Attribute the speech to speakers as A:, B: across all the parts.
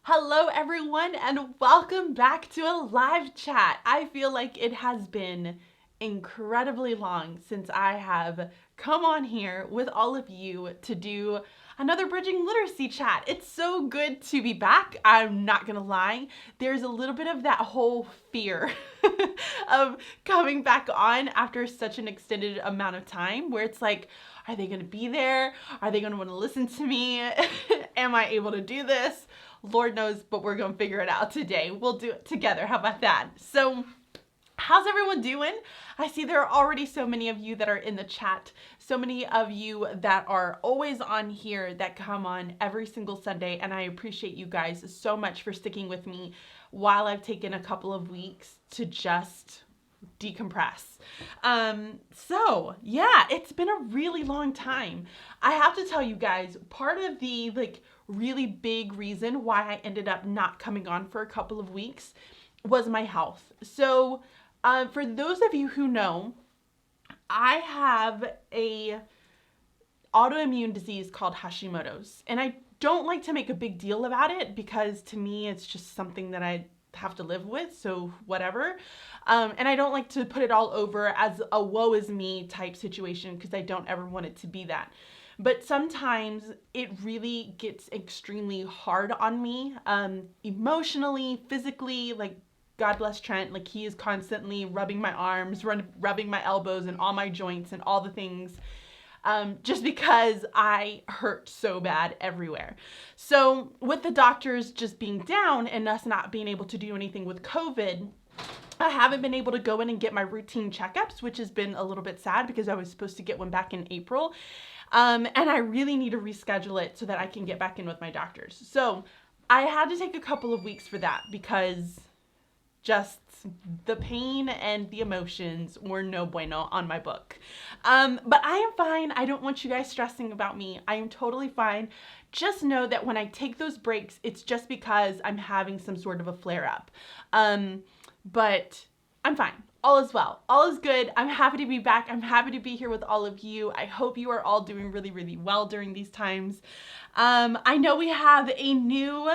A: Hello, everyone, and welcome back to a live chat. I feel like it has been incredibly long since I have come on here with all of you to do another Bridging Literacy chat. It's so good to be back. I'm not gonna lie, there's a little bit of that whole fear of coming back on after such an extended amount of time where it's like, are they gonna be there? Are they gonna wanna listen to me? Am I able to do this? Lord knows, but we're going to figure it out today. We'll do it together. How about that? So, how's everyone doing? I see there are already so many of you that are in the chat. So many of you that are always on here that come on every single Sunday. And I appreciate you guys so much for sticking with me while I've taken a couple of weeks to just decompress. So yeah, it's been a really long time. I have to tell you guys, part of the really big reason why I ended up not coming on for a couple of weeks was my health. So for those of you who know, I have a autoimmune disease called Hashimoto's, and I don't like to make a big deal about it because to me it's just something that I have to live with, so whatever. And I don't like to put it all over as a woe is me type situation because I don't ever want it to be that. But sometimes it really gets extremely hard on me, emotionally, physically, like God bless Trent, like he is constantly rubbing my arms, rubbing my elbows and all my joints and all the things. Just because I hurt so bad everywhere. So with the doctors just being down and us not being able to do anything with COVID, I haven't been able to go in and get my routine checkups, which has been a little bit sad because I was supposed to get one back in April. And I really need to reschedule it so that I can get back in with my doctors. So I had to take a couple of weeks for that because just the pain and the emotions were no bueno on my book. But I am fine. I don't want you guys stressing about me. I am totally fine. Just know that when I take those breaks, it's just because I'm having some sort of a flare up. But I'm fine. All is well. All is good. I'm happy to be back. I'm happy to be here with all of you. I hope you are all doing really, really well during these times. I know we have a new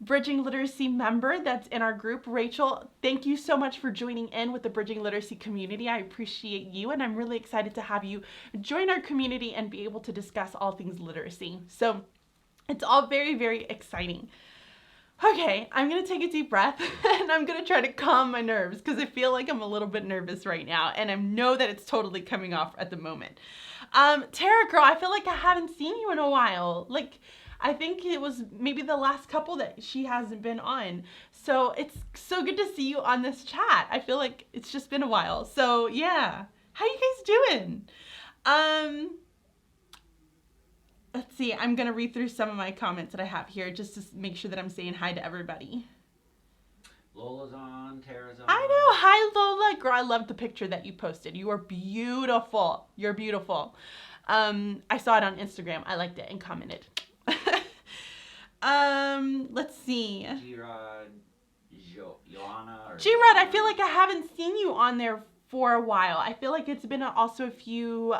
A: Bridging Literacy member that's in our group. Rachel, thank you so much for joining in with the Bridging Literacy community. I appreciate you, and I'm really excited to have you join our community and be able to discuss all things literacy. So it's all very, very exciting. Okay, I'm going to take a deep breath and I'm going to try to calm my nerves because I feel like I'm a little bit nervous right now and I know that it's totally coming off at the moment. Tara girl, I feel like I haven't seen you in a while. Like, I think it was maybe the last couple that she hasn't been on. So it's so good to see you on this chat. I feel like it's just been a while. So yeah, how you guys doing? Let's see, I'm going to read through some of my comments that I have here just to make sure that I'm saying hi to everybody.
B: Lola's on, Tara's on.
A: I know. Hi, Lola. Girl, I love the picture that you posted. You are beautiful. You're beautiful. I saw it on Instagram. I liked it and commented. Let's see.
B: G-Rod, Joanna.
A: G-Rod, I feel like I haven't seen you on there for a while. I feel like it's been also a few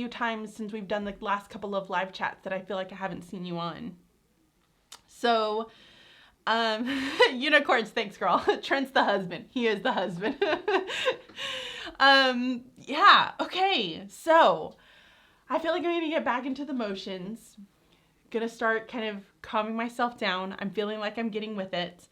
A: times since we've done the last couple of live chats that I feel like I haven't seen you on. So, unicorns, thanks girl. Trent's the husband. He is the husband. Yeah, okay. So, I feel like I'm gonna get back into the motions. Gonna start kind of calming myself down. I'm feeling like I'm getting with it.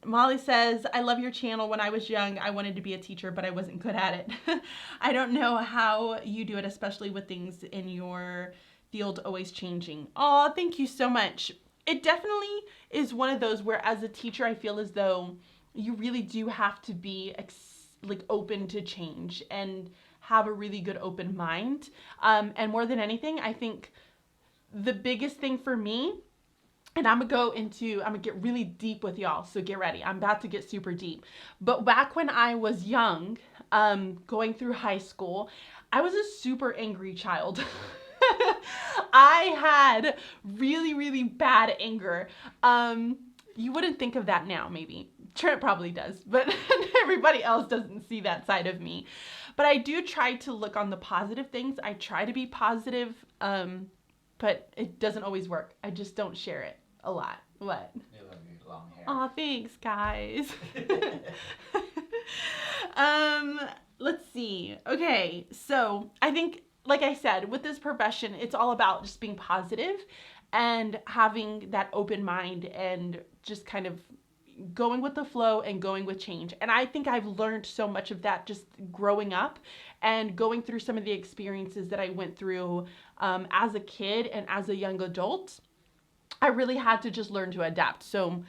A: Molly says, I love your channel. When I was young, I wanted to be a teacher, but I wasn't good at it. I don't know how you do it, especially with things in your field always changing. Oh, thank you so much. It definitely is one of those where as a teacher, I feel as though you really do have to be open to change and have a really good open mind. And more than anything, I think the biggest thing for me, and I'm gonna get really deep with y'all, so get ready. I'm about to get super deep. But back when I was young, going through high school, I was a super angry child. I had really, really bad anger. You wouldn't think of that now, maybe. Trent probably does, but everybody else doesn't see that side of me. But I do try to look on the positive things. I try to be positive, but it doesn't always work. I just don't share it. a lot. What?
B: I love your long hair.
A: Aw, thanks, guys. Let's see. Okay, so I think, like I said, with this profession, it's all about just being positive and having that open mind and just kind of going with the flow and going with change. And I think I've learned so much of that just growing up and going through some of the experiences that I went through as a kid and as a young adult. I really had to just learn to adapt. So,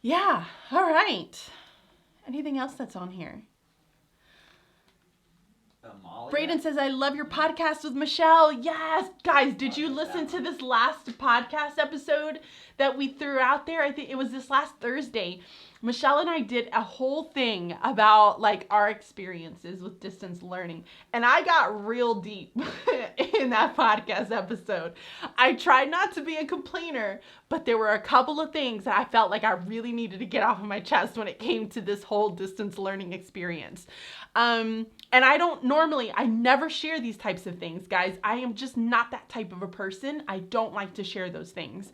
A: yeah. All right. Anything else that's on here?
B: Molly?
A: Braden says, I love your podcast with Michelle. Yes. Guys, did you listen to this last podcast episode that we threw out there? I think it was this last Thursday. Michelle and I did a whole thing about like our experiences with distance learning. And I got real deep in that podcast episode. I tried not to be a complainer, but there were a couple of things that I felt like I really needed to get off of my chest when it came to this whole distance learning experience. And I never share these types of things, guys. I am just not that type of a person. I don't like to share those things,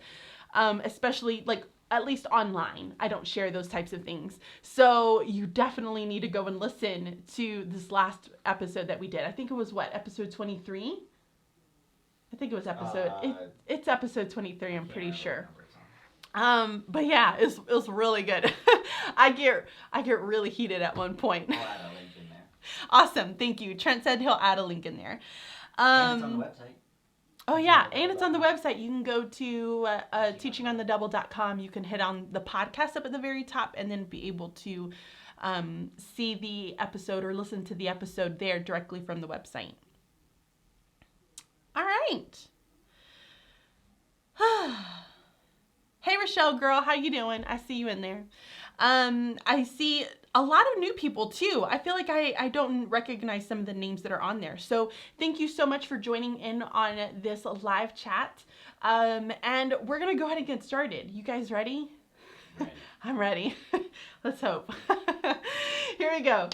A: especially like at least online. I don't share those types of things. So you definitely need to go and listen to this last episode that we did. I think it was episode 23? I think it was it's episode 23, I'm pretty sure. But yeah, it was really good. I get really heated at one point.
B: I'll add a link in there.
A: Awesome, thank you. Trent said he'll add a link in there.
B: And it's on the website.
A: Oh yeah, and it's on the website. You can go to teachingonthedouble.com. You can hit on the podcast up at the very top and then be able to see the episode or listen to the episode there directly from the website. All right. Hey Rochelle girl, how you doing? I see you in there. I see a lot of new people too. I feel like I don't recognize some of the names that are on there. So thank you so much for joining in on this live chat. And we're going to go ahead and get started. You guys ready?
B: Right.
A: I'm ready. Let's hope. Here we go.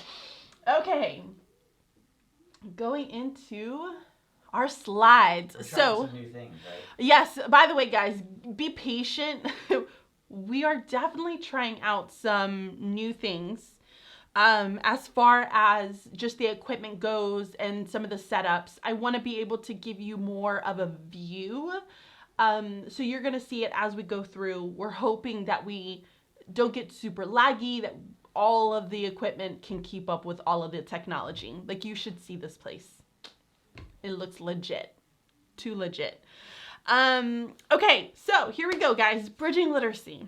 A: Okay. Going into our slides.
B: We're trying some new things, right?
A: Yes, by the way, guys, be patient. We are definitely trying out some new things as far as just the equipment goes and some of the setups. I want to be able to give you more of a view. So you're going to see it as we go through. We're hoping that we don't get super laggy, that all of the equipment can keep up with all of the technology. Like, you should see this place. It looks legit. Too legit. Okay, so here we go, guys. Bridging Literacy.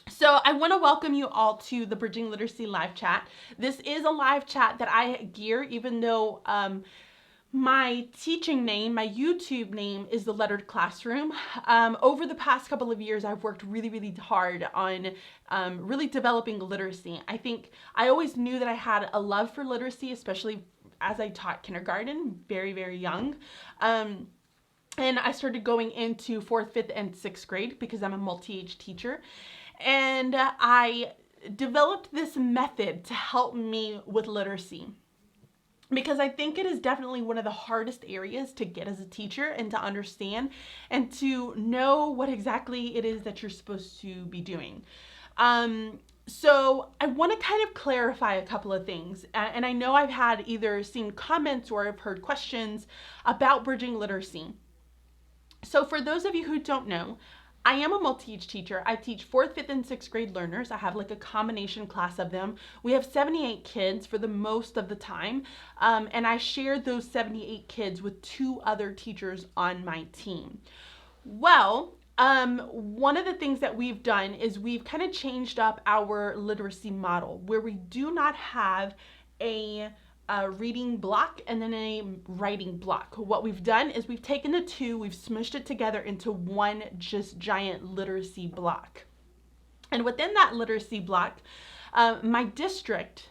A: So I want to welcome you all to the Bridging Literacy live chat. This is a live chat that I gear, even though my teaching name, my YouTube name is The Lettered Classroom. Over the past couple of years, I've worked really, really hard on really developing literacy. I think I always knew that I had a love for literacy, especially as I taught kindergarten, very, very young. And I started going into 4th, 5th, and 6th grade because I'm a multi-age teacher. And I developed this method to help me with literacy, because I think it is definitely one of the hardest areas to get as a teacher and to understand and to know what exactly it is that you're supposed to be doing. So I want to kind of clarify a couple of things. And I know I've had either seen comments or I've heard questions about bridging literacy. So for those of you who don't know, I am a multi-age teacher. I teach 4th, 5th, and 6th grade learners. I have like a combination class of them. We have 78 kids for the most of the time. And I share those 78 kids with 2 other teachers on my team. Well, one of the things that we've done is we've kind of changed up our literacy model, where we do not have a reading block and then a writing block. What we've done is we've taken the 2, we've smushed it together into one just giant literacy block. And within that literacy block, my district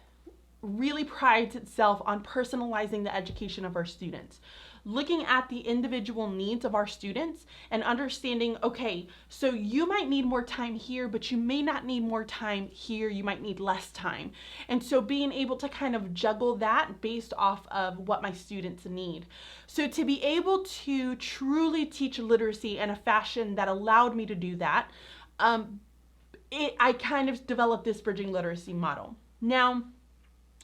A: really prides itself on personalizing the education of our students. looking at the individual needs of our students and understanding, okay, so you might need more time here, but you may not need more time here. You might need less time. And so being able to kind of juggle that based off of what my students need. So to be able to truly teach literacy in a fashion that allowed me to do that, I kind of developed this bridging literacy model. Now,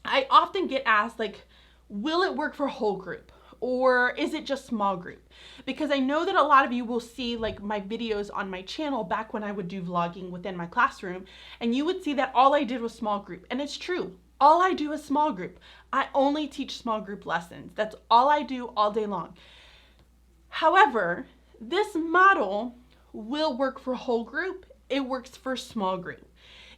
A: I often get asked, like, will it work for whole group? Or is it just small group? Because I know that a lot of you will see like my videos on my channel back when I would do vlogging within my classroom, and you would see that all I did was small group. And it's true. All I do is small group. I only teach small group lessons. That's all I do all day long. However, this model will work for whole group. It works for small group.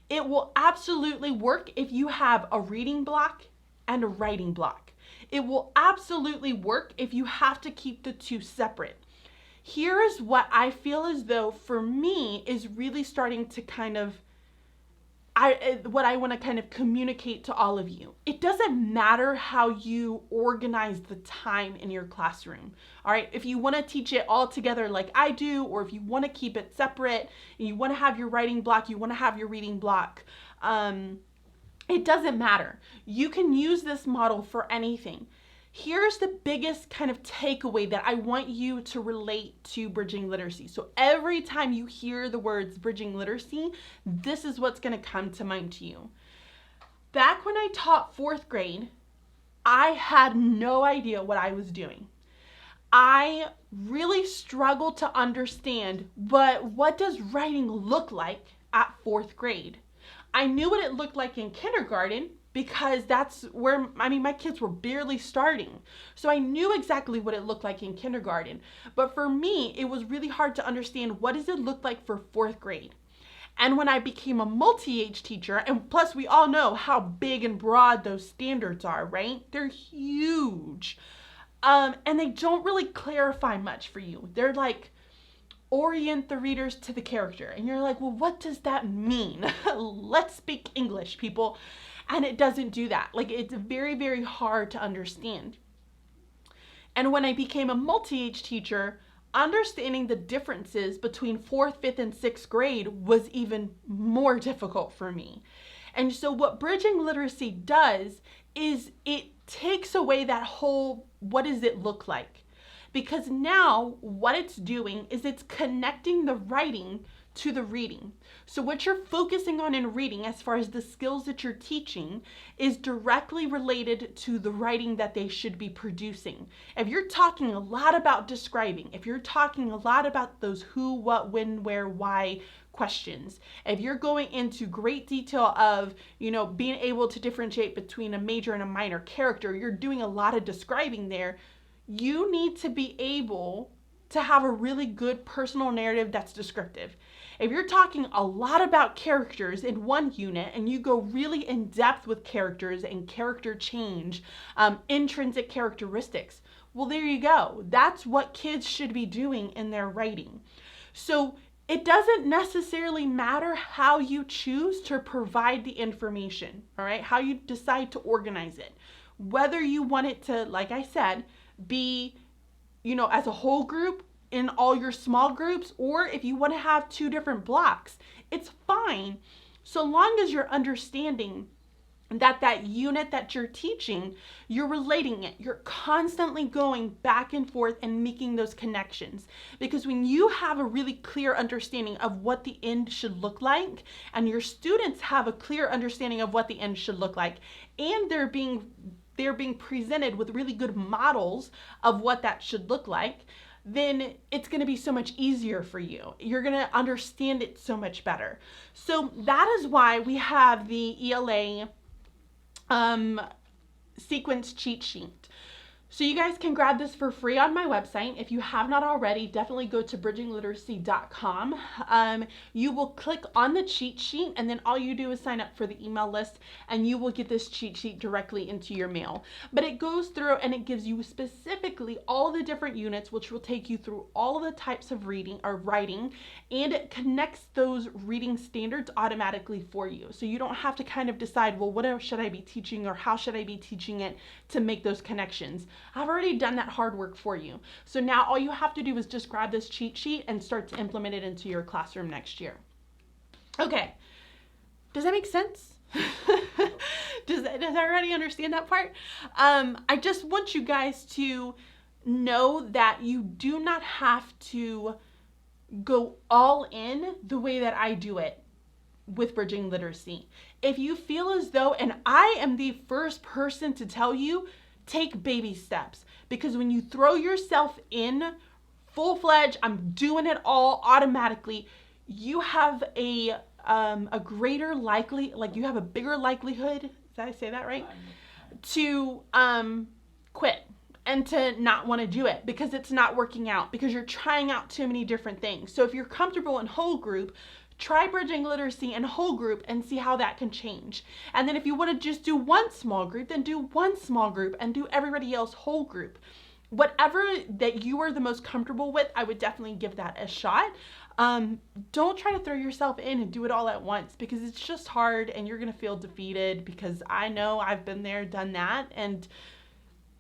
A: It will absolutely work if you have a reading block and a writing block. It will absolutely work if you have to keep the two separate. Here is what I feel as though for me is really starting to kind of, what I want to kind of communicate to all of you. It doesn't matter how you organize the time in your classroom. All right. If you want to teach it all together like I do, or if you want to keep it separate and you want to have your writing block, you want to have your reading block, it doesn't matter. You can use this model for anything. Here's the biggest kind of takeaway that I want you to relate to bridging literacy. So every time you hear the words bridging literacy, this is what's going to come to mind to you. Back when I taught 4th grade, I had no idea what I was doing. I really struggled to understand, but what does writing look like at 4th grade? I knew what it looked like in kindergarten because that's where, my kids were barely starting. So I knew exactly what it looked like in kindergarten. But for me, it was really hard to understand, what does it look like for 4th grade? And when I became a multi-age teacher, and plus we all know how big and broad those standards are, right? They're huge. And they don't really clarify much for you. They're like, orient the readers to the character. And you're like, well, what does that mean? Let's speak English, people. And it doesn't do that. Like, it's very, very hard to understand. And when I became a multi-age teacher, understanding the differences between 4th, 5th, and 6th grade was even more difficult for me. And so what bridging literacy does is it takes away that whole, what does it look like? Because now what it's doing is it's connecting the writing to the reading. So what you're focusing on in reading, as far as the skills that you're teaching, is directly related to the writing that they should be producing. If you're talking a lot about describing, if you're talking a lot about those who, what, when, where, why questions, if you're going into great detail of, being able to differentiate between a major and a minor character, you're doing a lot of describing there. You need to be able to have a really good personal narrative that's descriptive. If you're talking a lot about characters in one unit and you go really in depth with characters and character change, intrinsic characteristics, well, there you go. That's what kids should be doing in their writing. So it doesn't necessarily matter how you choose to provide the information, all right? How you decide to organize it. Whether you want it to, like I said, be, as a whole group in all your small groups, or if you want to have 2 different blocks, it's fine. So long as you're understanding that unit that you're teaching, you're relating it. You're constantly going back and forth and making those connections. Because when you have a really clear understanding of what the end should look like, and your students have a clear understanding of what the end should look like, and they're being presented with really good models of what that should look like, then it's going to be so much easier for you. You're going to understand it so much better. So that is why we have the ELA sequence cheat sheet. So you guys can grab this for free on my website. If you have not already, definitely go to bridgingliteracy.com. You will click on the cheat sheet, and then all you do is sign up for the email list, and you will get this cheat sheet directly into your mail. But it goes through and it gives you specifically all the different units, which will take you through all of the types of reading or writing, and it connects those reading standards automatically for you. So you don't have to kind of decide, well, what should I be teaching, or how should I be teaching it to make those connections. I've already done that hard work for you. So now all you have to do is just grab this cheat sheet and start to implement it into your classroom next year. Okay. Does that make sense? Does everybody understand that part? I just want you guys to know that you do not have to go all in the way that I do it with Bridging Literacy. If you feel as though, and I am the first person to tell you, take baby steps, because when you throw yourself in full-fledged, I'm doing it all automatically, you have a greater likely, like you have a bigger likelihood, did I say that right? To quit and to not want to do it because it's not working out, because you're trying out too many different things. So if you're comfortable in whole group, try Bridging Literacy in whole group and see how that can change. And then if you want to just do one small group, then do one small group and do everybody else whole group. Whatever that you are the most comfortable with, I would definitely give that a shot. Don't try to throw yourself in and do it all at once, because it's just hard and you're going to feel defeated, because I know I've been there, done that, and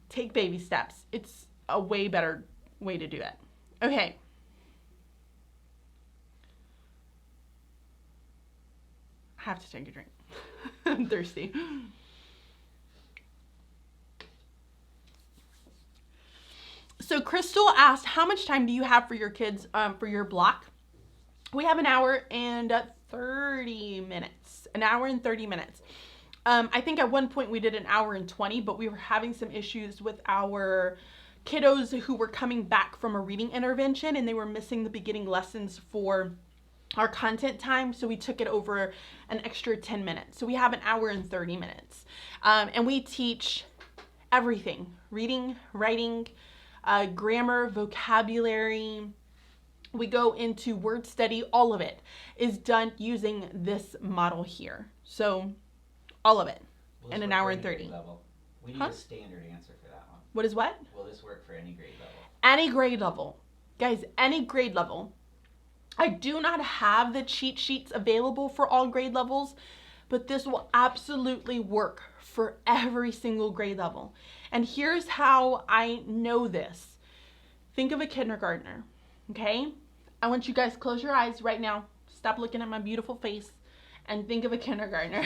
A: take baby steps. It's a way better way to do it. Okay. I have to take a drink. I'm thirsty. So Crystal asked, how much time do you have for your kids for your block? We have an hour and 30 minutes. An hour and 30 minutes. I think at one point we did an hour and 20, but we were having some issues with our kiddos who were coming back from a reading intervention and they were missing the beginning lessons for our content time. So we took it over an extra 10 minutes. So we have an hour and 30 minutes. And we teach everything: reading, writing, grammar, vocabulary. We go into word study. All of it is done using this model here. So all of it in an hour and 30.
B: We need a standard answer for that one.
A: What is what?
B: Will this work for any grade level?
A: Any grade level. Guys, any grade level. I do not have the cheat sheets available for all grade levels, but this will absolutely work for every single grade level. And here's how I know this. Think of a kindergartner, okay? I want you guys to close your eyes right now. Stop looking at my beautiful face and think of a kindergartner.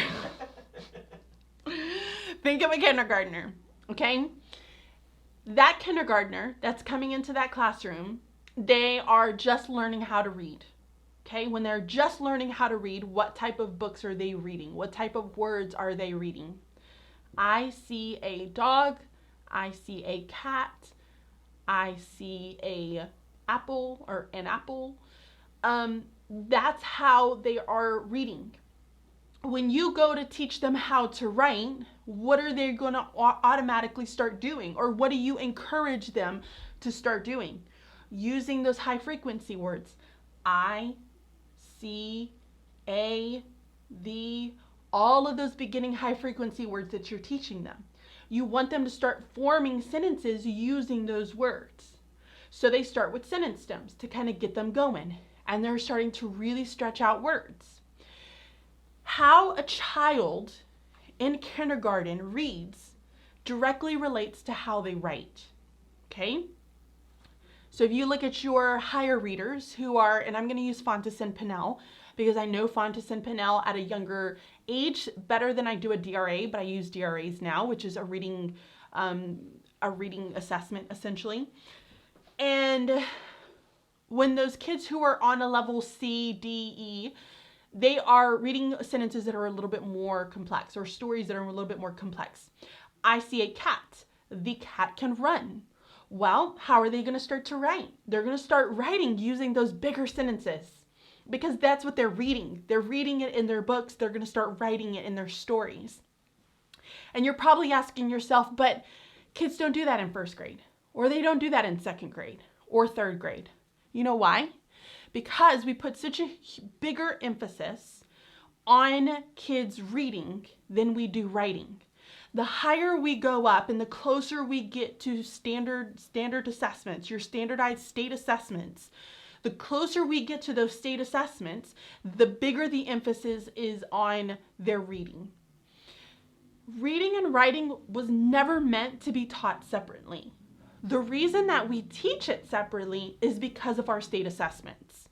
A: Think of a kindergartner, okay? That kindergartner that's coming into that classroom, they are just learning how to read, okay? When they're just learning how to read, what type of books are they reading? What type of words are they reading? I see a dog, I see a cat, I see a apple or an apple. That's how they are reading. When you go to teach them how to write, what are they going to automatically start doing? Or what do you encourage them to start doing? Using those high frequency words. I, C, A, the, all of those beginning high frequency words that you're teaching them. You want them to start forming sentences using those words. So they start with sentence stems to kind of get them going. And they're starting to really stretch out words. How a child in kindergarten reads directly relates to how they write, okay? So if you look at your higher readers who are, and I'm going to use Fountas and Pinnell because I know Fountas and Pinnell at a younger age better than I do a DRA, but I use DRAs now, which is a reading assessment essentially. And when those kids who are on a level C, D, E, they are reading sentences that are a little bit more complex, or stories that are a little bit more complex. I see a cat. The cat can run. Well, how are they going to start to write? They're going to start writing using those bigger sentences because that's what they're reading. They're reading it in their books. They're going to start writing it in their stories. And you're probably asking yourself, but kids don't do that in first grade, or they don't do that in second grade or third grade. You know why? Because we put such a bigger emphasis on kids reading than we do writing. The higher we go up and the closer we get to standard assessments, your standardized state assessments, the closer we get to those state assessments, the bigger the emphasis is on their reading. reading and writing was never meant to be taught separately. The reason that we teach it separately is because of our state assessments.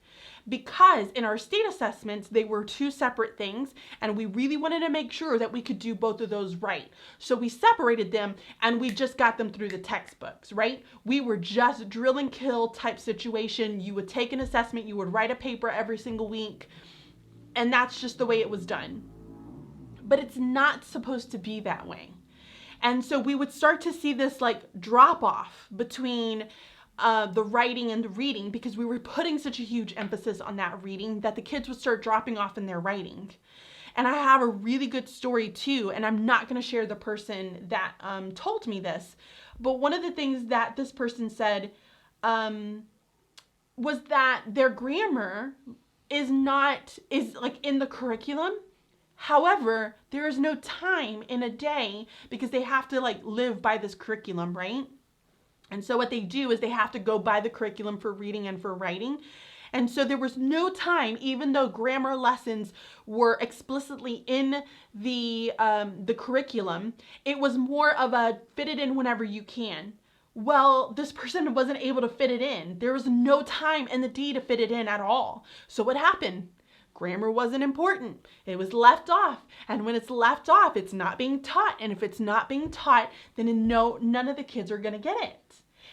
A: Because in our state assessments, they were two separate things, and we really wanted to make sure that we could do both of those right. So we separated them, and we just got them through the textbooks, right? We were just drill and kill type situation. You would take an assessment, you would write a paper every single week, and that's just the way it was done. But it's not supposed to be that way. And so we would start to see this like drop off between the writing and the reading, because we were putting such a huge emphasis on that reading that the kids would start dropping off in their writing. And I have a really good story too, and I'm not going to share the person that told me this, but one of the things that this person said was that their grammar is like in the curriculum. However, there is no time in a day because they have to like live by this curriculum, right? And so what they do is they have to go by the curriculum for reading and for writing. And so there was no time, even though grammar lessons were explicitly in the curriculum, it was more of a fit it in whenever you can. Well, this person wasn't able to fit it in. There was no time in the day to fit it in at all. So what happened? Grammar wasn't important. It was left off. And when it's left off, it's not being taught. And if it's not being taught, then none of the kids are going to get it.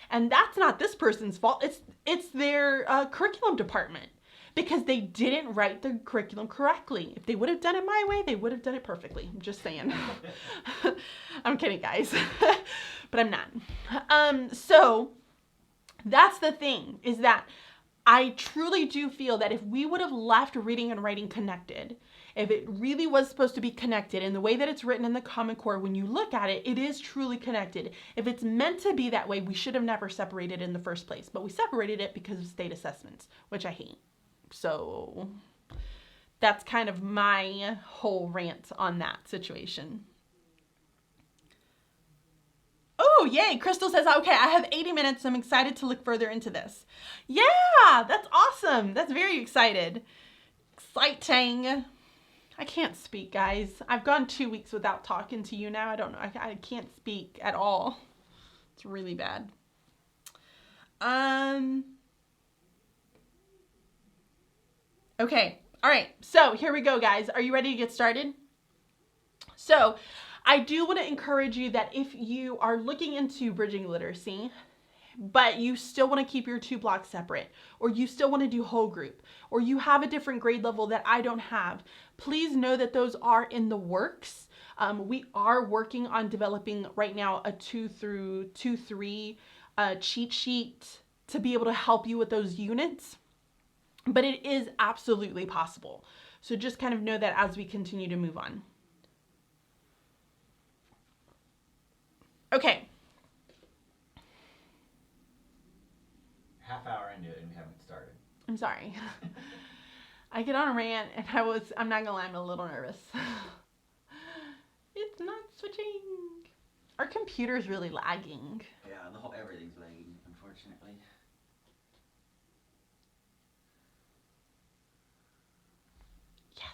A: And that's not this person's fault. It's their curriculum department, because they didn't write the curriculum correctly. If they would have done it my way, they would have done it perfectly. I'm just saying. I'm kidding, guys. But I'm not. So that's the thing, is that I truly do feel that if we would have left reading and writing connected, if it really was supposed to be connected in the way that it's written in the Common Core, when you look at it, it is truly connected. If it's meant to be that way, we should have never separated it in the first place. But we separated it because of state assessments, which I hate. So that's kind of my whole rant on that situation. Oh, yay. Crystal says, okay, I have 80 minutes. So I'm excited to look further into this. Yeah, that's awesome. That's very exciting. I can't speak, guys. I've gone 2 weeks without talking to you now. I don't know. I can't speak at all. It's really bad. Okay. All right. So here we go, guys. Are you ready to get started? So I do want to encourage you that if you are looking into bridging literacy, but you still want to keep your 2 blocks separate, or you still want to do whole group, or you have a different grade level that I don't have, please know that those are in the works. We are working on developing right now a 2-3 cheat sheet to be able to help you with those units, but it is absolutely possible. So just kind of know that as we continue to move on. Okay.
B: Half hour into it and we haven't started.
A: I'm sorry. I get on a rant and I'm not gonna lie, I'm a little nervous. It's not switching. Our computer's really lagging.
B: Yeah, everything's lagging, unfortunately.
A: Yes.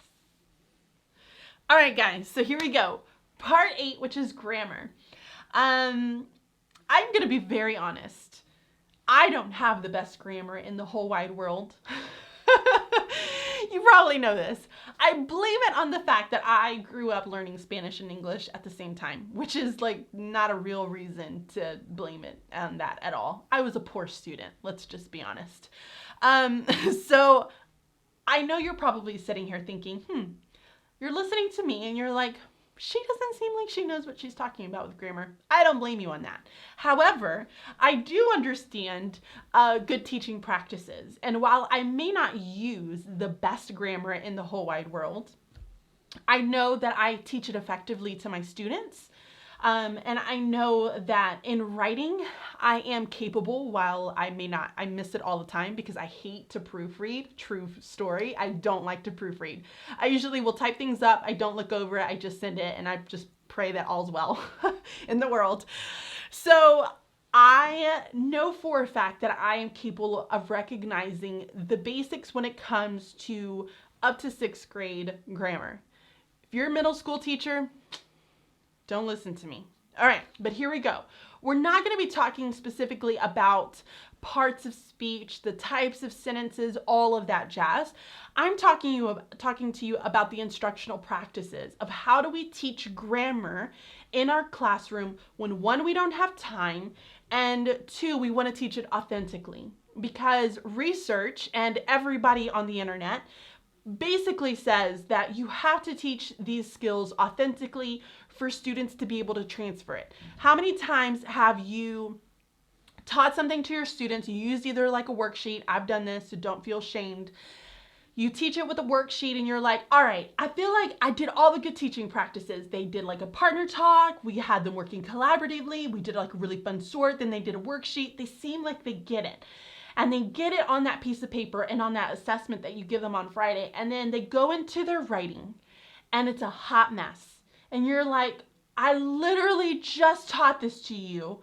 A: All right, guys, so here we go. Part 8, which is grammar. I'm gonna be very honest. I don't have the best grammar in the whole wide world. You probably know this. I blame it on the fact that I grew up learning Spanish and English at the same time, which is like not a real reason to blame it on that at all. I was a poor student, let's just be honest. So I know you're probably sitting here thinking, you're listening to me and you're like, she doesn't seem like she knows what she's talking about with grammar. I don't blame you on that. However, I do understand good teaching practices. And while I may not use the best grammar in the whole wide world, I know that I teach it effectively to my students. And I know that in writing, I am capable, while I may not, I miss it all the time because I hate to proofread. True story. I don't like to proofread. I usually will type things up. I don't look over it. I just send it and I just pray that all's well in the world. So I know for a fact that I am capable of recognizing the basics when it comes to up to 6th grade grammar. If you're a middle school teacher, Don't listen to me. All right, but here we go. We're not going to be talking specifically about parts of speech, the types of sentences, all of that jazz. I'm talking to you about the instructional practices of how do we teach grammar in our classroom when, one, we don't have time, and two, we want to teach it authentically. Because research and everybody on the internet basically says that you have to teach these skills authentically for students to be able to transfer it. How many times have you taught something to your students? You used either like a worksheet. I've done this, so don't feel shamed. You teach it with a worksheet and you're like, all right, I feel like I did all the good teaching practices. They did like a partner talk. We had them working collaboratively. We did like a really fun sort. Then they did a worksheet. They seem like they get it. And they get it on that piece of paper and on that assessment that you give them on Friday. And then they go into their writing and it's a hot mess. And you're like, I literally just taught this to you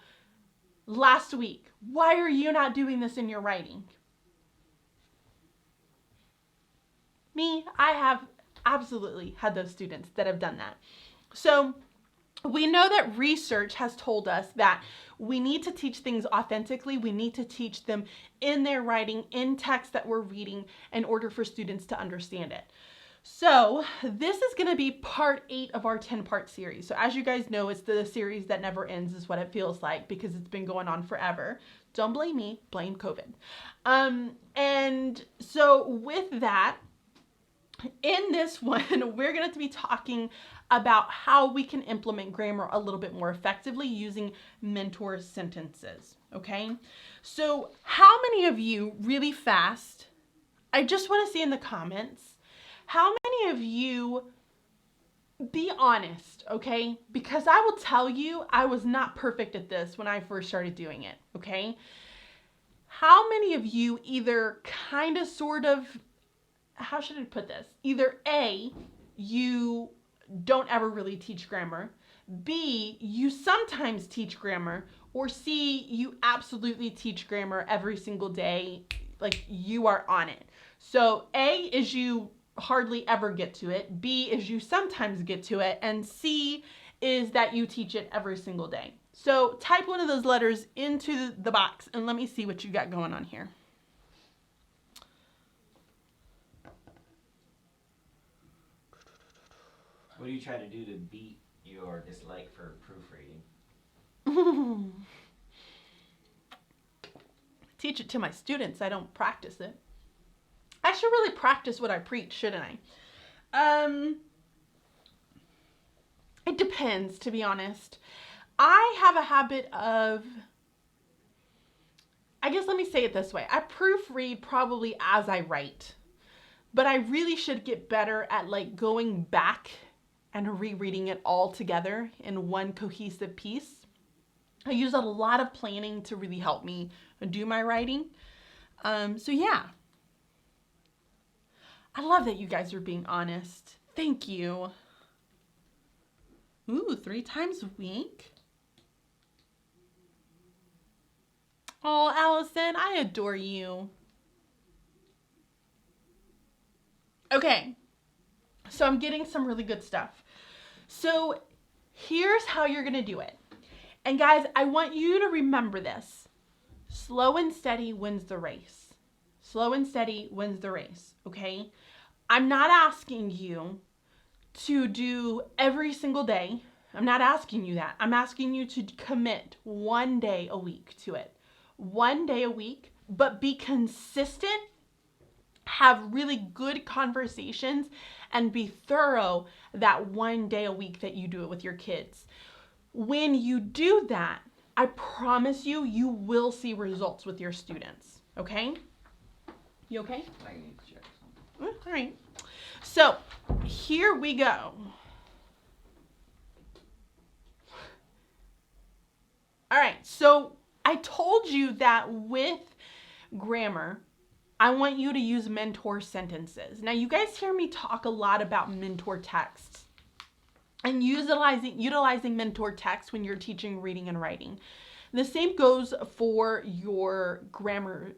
A: last week. Why are you not doing this in your writing? Me, I have absolutely had those students that have done that. So we know that research has told us that we need to teach things authentically. We need to teach them in their writing, in text that we're reading, in order for students to understand it. So this is going to be part 8 of our 10-part series. So as you guys know, it's the series that never ends is what it feels like because it's been going on forever. Don't blame me, blame COVID. And so with that, in this one, we're going to be talking about how we can implement grammar a little bit more effectively using mentor sentences, okay? So how many of you, really fast, I just want to see in the comments, how many of you, be honest, okay? Because I will tell you, I was not perfect at this when I first started doing it, okay? How many of you either kind of, sort of, how should I put this? Either A, you don't ever really teach grammar, B, you sometimes teach grammar, or C, you absolutely teach grammar every single day, like you are on it. So A is you hardly ever get to it, B is you sometimes get to it, and C is that you teach it every single day. So type one of those letters into the box and let me see what you got going on here.
B: What do you try to do to beat your dislike for proofreading?
A: Teach it to my students. I don't practice it. I should really practice what I preach, shouldn't I? It depends, to be honest. I have a habit of, I guess let me say it this way. I proofread probably as I write, but I really should get better at like going back and rereading it all together in one cohesive piece. I use a lot of planning to really help me do my writing. So yeah. I love that you guys are being honest. Thank you. Ooh, 3 times a week. Oh, Allison, I adore you. Okay, so I'm getting some really good stuff. So here's how you're gonna do it. And guys, I want you to remember this. Slow and steady wins the race. Slow and steady wins the race, okay? I'm not asking you to do every single day. I'm not asking you that. I'm asking you to commit 1 day a week to it. 1 day a week, but be consistent, have really good conversations, and be thorough that 1 day a week that you do it with your kids. When you do that, I promise you, you will see results with your students, okay? You okay?
B: I need to check something.
A: All right. So here we go. All right. So I told you that with grammar, I want you to use mentor sentences. Now you guys hear me talk a lot about mentor texts and utilizing mentor text when you're teaching reading and writing. The same goes for your grammar,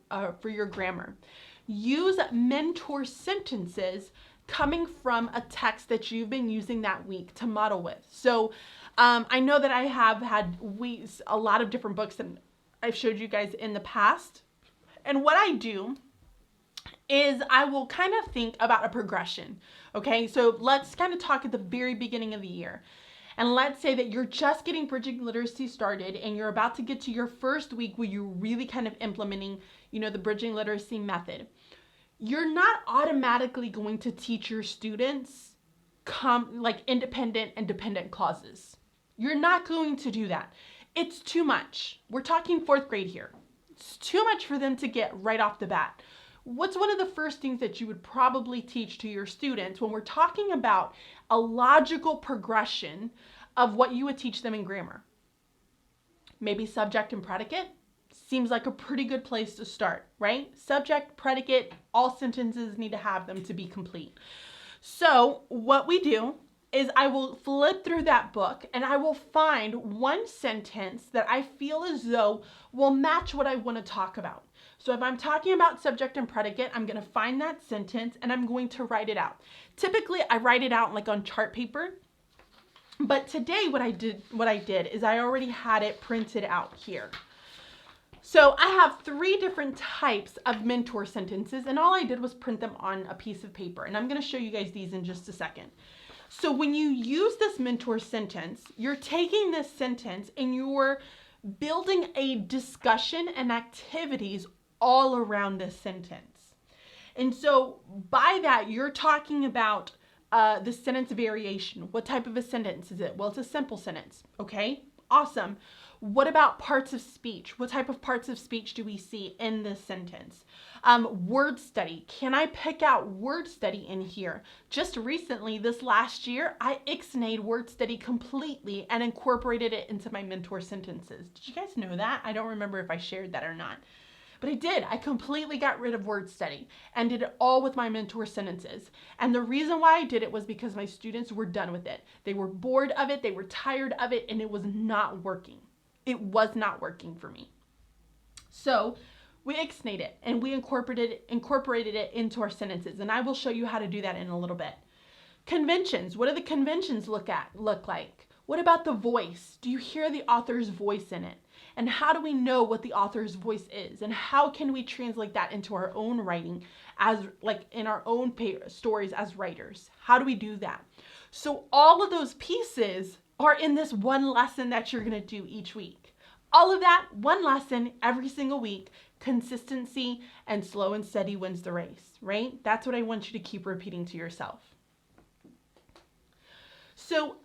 A: Use mentor sentences coming from a text that you've been using that week to model with. So I know that I have had a lot of different books that I've showed you guys in the past. And what I do is I will kind of think about a progression. Okay, so let's kind of talk at the very beginning of the year. And let's say that you're just getting bridging literacy started and you're about to get to your first week where you're really kind of implementing, the bridging literacy method. You're not automatically going to teach your students independent and dependent clauses. You're not going to do that. It's too much. We're talking 4th grade here. It's too much for them to get right off the bat. What's one of the first things that you would probably teach to your students when we're talking about a logical progression of what you would teach them in grammar? Maybe subject and predicate. Seems like a pretty good place to start, right? Subject, predicate, all sentences need to have them to be complete. So what we do is I will flip through that book and I will find one sentence that I feel as though will match what I want to talk about. So if I'm talking about subject and predicate, I'm going to find that sentence and I'm going to write it out. Typically, I write it out like on chart paper. But today what I did is I already had it printed out here. So I have 3 different types of mentor sentences, and all I did was print them on a piece of paper. And I'm going to show you guys these in just a second. So when you use this mentor sentence, you're taking this sentence and you're building a discussion and activities all around this sentence. And so by that, you're talking about the sentence variation. What type of a sentence is it? Well, it's a simple sentence. Okay, awesome. What about parts of speech? What type of parts of speech do we see in this sentence? Word study. Can I pick out word study in here? Just recently, this last year, I ixnayed word study completely and incorporated it into my mentor sentences. Did you guys know that? I don't remember if I shared that or not. But I did. I completely got rid of word study and did it all with my mentor sentences. And the reason why I did it was because my students were done with it. They were bored of it, they were tired of it, and it was not working. It was not working for me. So we ixnayed it and we incorporated it into our sentences. And I will show you how to do that in a little bit. Conventions. What do the conventions look like? What about the voice? Do you hear the author's voice in it? And how do we know what the author's voice is? And how can we translate that into our own writing in our own stories as writers? How do we do that? So all of those pieces are in this one lesson that you're going to do each week. All of that, one lesson every single week. Consistency and slow and steady wins the race, right? That's what I want you to keep repeating to yourself. So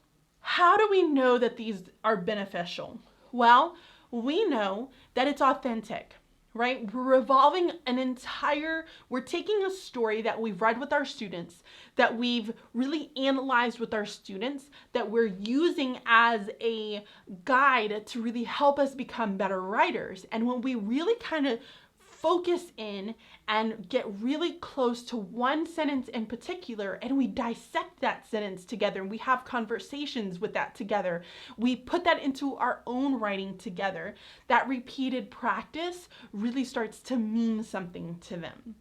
A: how do we know that these are beneficial? Well, we know that it's authentic, right? We're taking a story that we've read with our students, that we've really analyzed with our students, that we're using as a guide to really help us become better writers. And when we really kind of focus in and get really close to one sentence in particular, and we dissect that sentence together, and we have conversations with that together, we put that into our own writing together, that repeated practice really starts to mean something to them.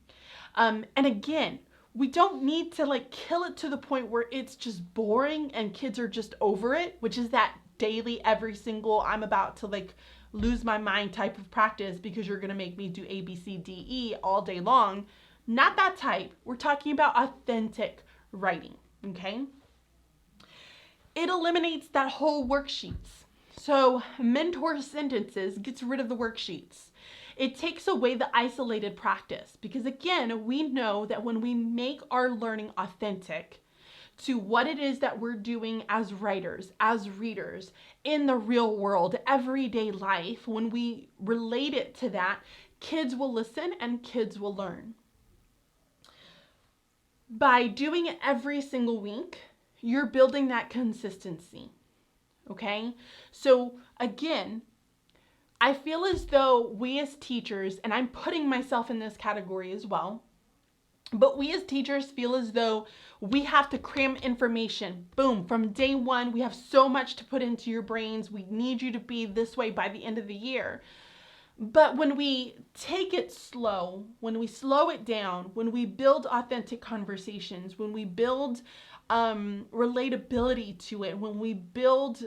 A: And again, we don't need to kill it to the point where it's just boring and kids are just over it, which is that daily, every single, I'm about to lose my mind type of practice because you're going to make me do A, B, C, D, E all day long. Not that type. We're talking about authentic writing, okay? It eliminates that whole worksheets. So mentor sentences gets rid of the worksheets. It takes away the isolated practice because again, we know that when we make our learning authentic to what it is that we're doing as writers, as readers, in the real world, everyday life, when we relate it to that, kids will listen and kids will learn. By doing it every single week, you're building that consistency, okay? So again, I feel as though we as teachers, and I'm putting myself in this category as well, but we as teachers feel as though we have to cram information. Boom, from day one, we have so much to put into your brains. We need you to be this way by the end of the year. But when we take it slow, when we slow it down, when we build authentic conversations, when we build relatability to it, when we build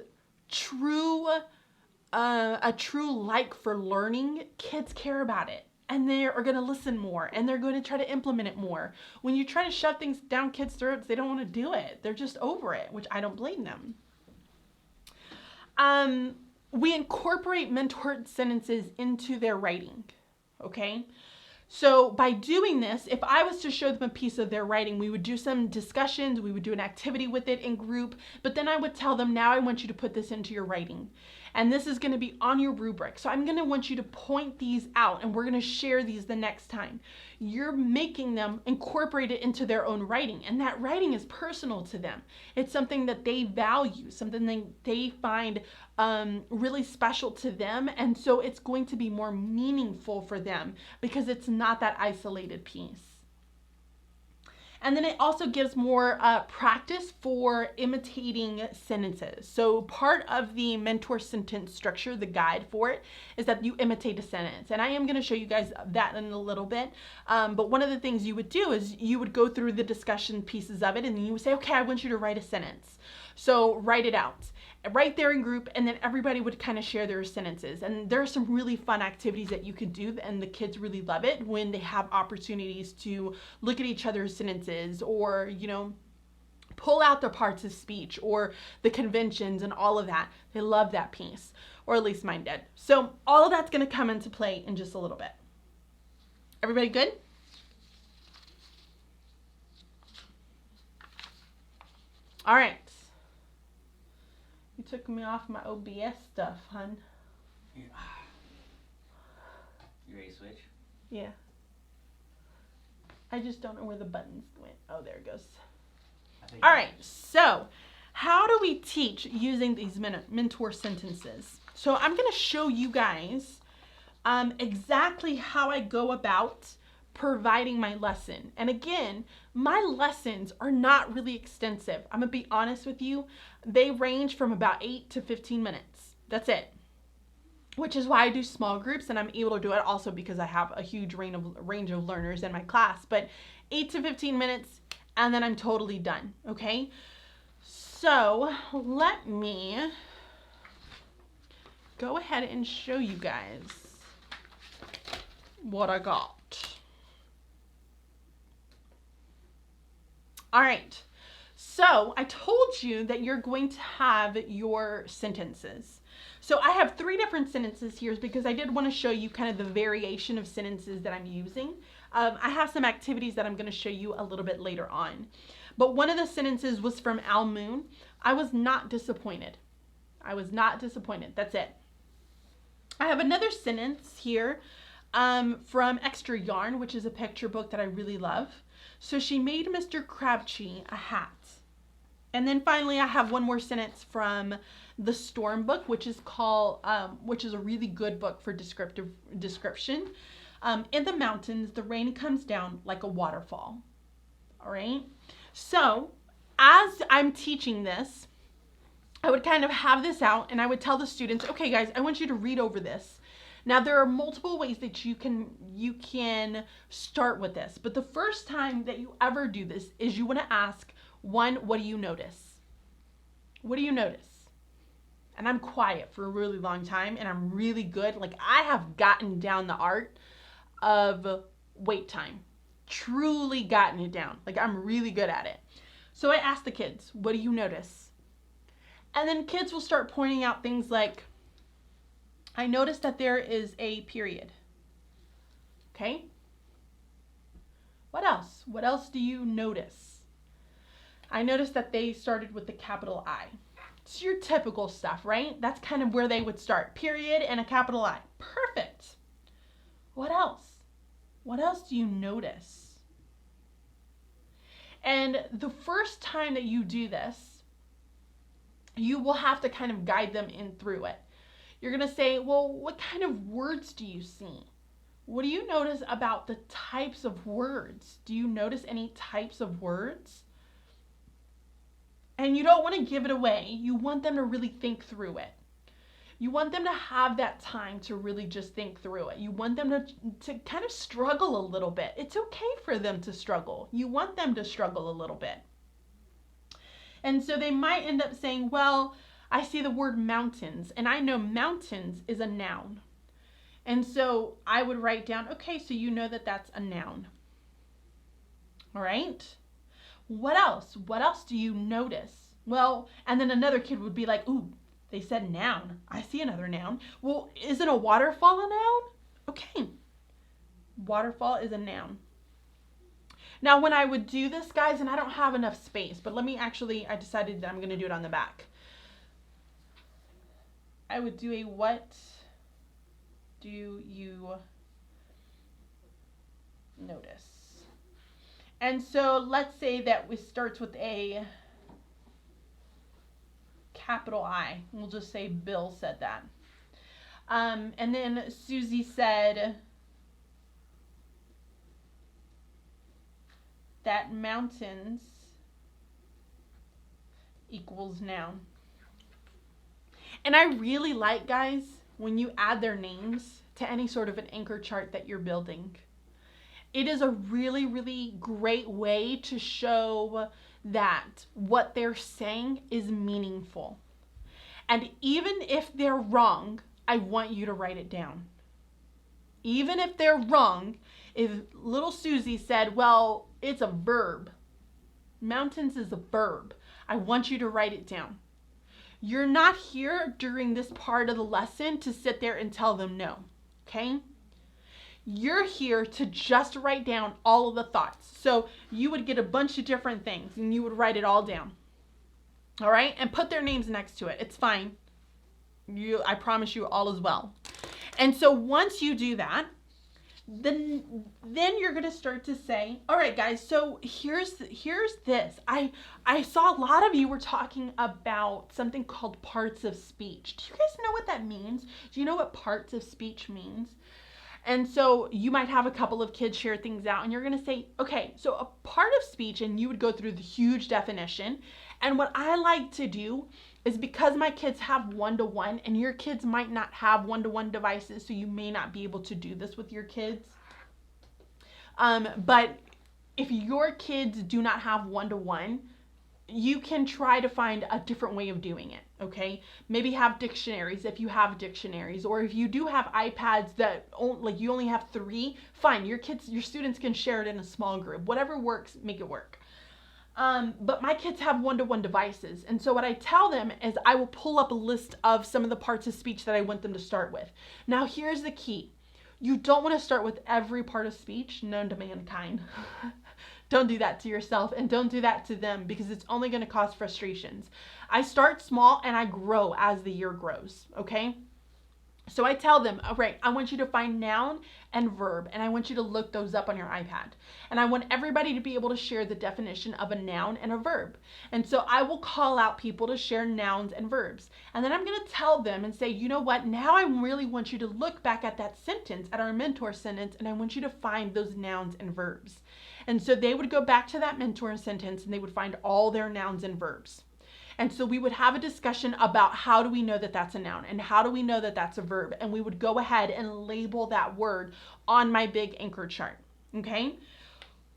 A: true a true like for learning, kids care about it. And they are going to listen more and they're going to try to implement it more. When you try to shove things down kids' throats, they don't want to do it. They're just over it, which I don't blame them. We incorporate mentored sentences into their writing, okay? So by doing this, if I was to show them a piece of their writing, we would do some discussions, we would do an activity with it in group, but then I would tell them, now I want you to put this into your writing. And this is going to be on your rubric. So I'm going to want you to point these out and we're going to share these the next time. You're making them incorporate it into their own writing. And that writing is personal to them. It's something that they value, something that they find really special to them. And so it's going to be more meaningful for them because it's not that isolated piece. And then it also gives more practice for imitating sentences. So part of the mentor sentence structure, the guide for it, is that you imitate a sentence. And I am going to show you guys that in a little bit. But one of the things you would do is you would go through the discussion pieces of it and then you would say, okay, I want you to write a sentence. So write it out right there in group, and then everybody would kind of share their sentences. And there are some really fun activities that you could do, and the kids really love it when they have opportunities to look at each other's sentences or, you know, pull out the parts of speech or the conventions and all of that. They love that piece, or at least mine did. So all of that's going to come into play in just a little bit. Everybody good? All right. You took me off my OBS stuff, hun.
B: Yeah. You ready to switch?
A: Yeah. I just don't know where the buttons went. Oh, there it goes. All right. So how do we teach using these mentor sentences? So I'm going to show you guys exactly how I go about providing my lesson. And again, my lessons are not really extensive. I'm gonna be honest with you. They range from about 8 to 15 minutes. That's it. Which is why I do small groups, and I'm able to do it also because I have a huge range of learners in my class. But 8 to 15 minutes, and then I'm totally done, okay? So let me go ahead and show you guys what I got. All right, so I told you that you're going to have your sentences. So I have 3 different sentences here because I did want to show you kind of the variation of sentences that I'm using. I have some activities that I'm going to show you a little bit later on. But one of the sentences was from Al Moon. I was not disappointed. I was not disappointed. That's it. I have another sentence here from Extra Yarn, which is a picture book that I really love. So she made Mr. Crabtree a hat. And then finally, I have one more sentence from the Storm book, which is called, which is a really good book for description. In the mountains, the rain comes down like a waterfall. All right. So as I'm teaching this, I would kind of have this out and I would tell the students, okay, guys, I want you to read over this. Now, there are multiple ways that you can start with this, but the first time that you ever do this is you want to ask, 1, what do you notice? What do you notice? And I'm quiet for a really long time, and I'm really good. Like, I have gotten down the art of wait time. Truly gotten it down. Like, I'm really good at it. So I ask the kids, what do you notice? And then kids will start pointing out things like, I noticed that there is a period. Okay? What else? What else do you notice? I noticed that they started with the capital I. It's your typical stuff, right? That's kind of where they would start. Period and a capital I. Perfect. What else? What else do you notice? And the first time that you do this, you will have to kind of guide them in through it. You're going to say, well, what kind of words do you see? What do you notice about the types of words? Do you notice any types of words? And you don't want to give it away. You want them to really think through it. You want them to have that time to really just think through it. You want them to kind of struggle a little bit. It's okay for them to struggle. You want them to struggle a little bit. And so they might end up saying, well, I see the word mountains, and I know mountains is a noun. And so I would write down, okay, so you know that that's a noun. All right? What else? What else do you notice? Well, and then another kid would be like, ooh, they said noun. I see another noun. Well, isn't a waterfall a noun? Okay. Waterfall is a noun. Now, when I would do this, guys, and I don't have enough space, but I decided that I'm going to do it on the back. I would do a what do you notice? And so let's say that it starts with a capital I. We'll just say Bill said that. And then Susie said that mountains equals noun. And I really like, guys, when you add their names to any sort of an anchor chart that you're building. It is a really, really great way to show that what they're saying is meaningful. And even if they're wrong, I want you to write it down. Even if they're wrong, if little Susie said, well, it's a verb. Mountains is a verb. I want you to write it down. You're not here during this part of the lesson to sit there and tell them no, okay? You're here to just write down all of the thoughts. So you would get a bunch of different things and you would write it all down. All right? And put their names next to it. It's fine. I promise you all is well. And so once you do that, then you're going to start to say, all right, guys, so here's this. I saw a lot of you were talking about something called parts of speech. Do you guys know what that means? Do you know what parts of speech means? And so you might have a couple of kids share things out and you're going to say, okay, so a part of speech, and you would go through the huge definition. And what I like to do is, because my kids have one-to-one and your kids might not have one-to-one devices, so you may not be able to do this with your kids. But if your kids do not have one-to-one, you can try to find a different way of doing it, okay? Maybe have dictionaries if you have dictionaries, or if you do have iPads that you only have 3, fine, your students can share it in a small group. Whatever works, make it work. But my kids have one-to-one devices, and so what I tell them is I will pull up a list of some of the parts of speech that I want them to start with. Now, here's the key. You don't want to start with every part of speech known to mankind. Don't do that to yourself, and don't do that to them, because it's only going to cause frustrations. I start small and I grow as the year grows, okay? So I tell them, all right, I want you to find noun and verb, and I want you to look those up on your iPad. And I want everybody to be able to share the definition of a noun and a verb. And so I will call out people to share nouns and verbs. And then I'm going to tell them and say, you know what, now I really want you to look back at that sentence, at our mentor sentence, and I want you to find those nouns and verbs. And so they would go back to that mentor sentence and they would find all their nouns and verbs. And so we would have a discussion about how do we know that that's a noun and how do we know that that's a verb. And we would go ahead and label that word on my big anchor chart, okay?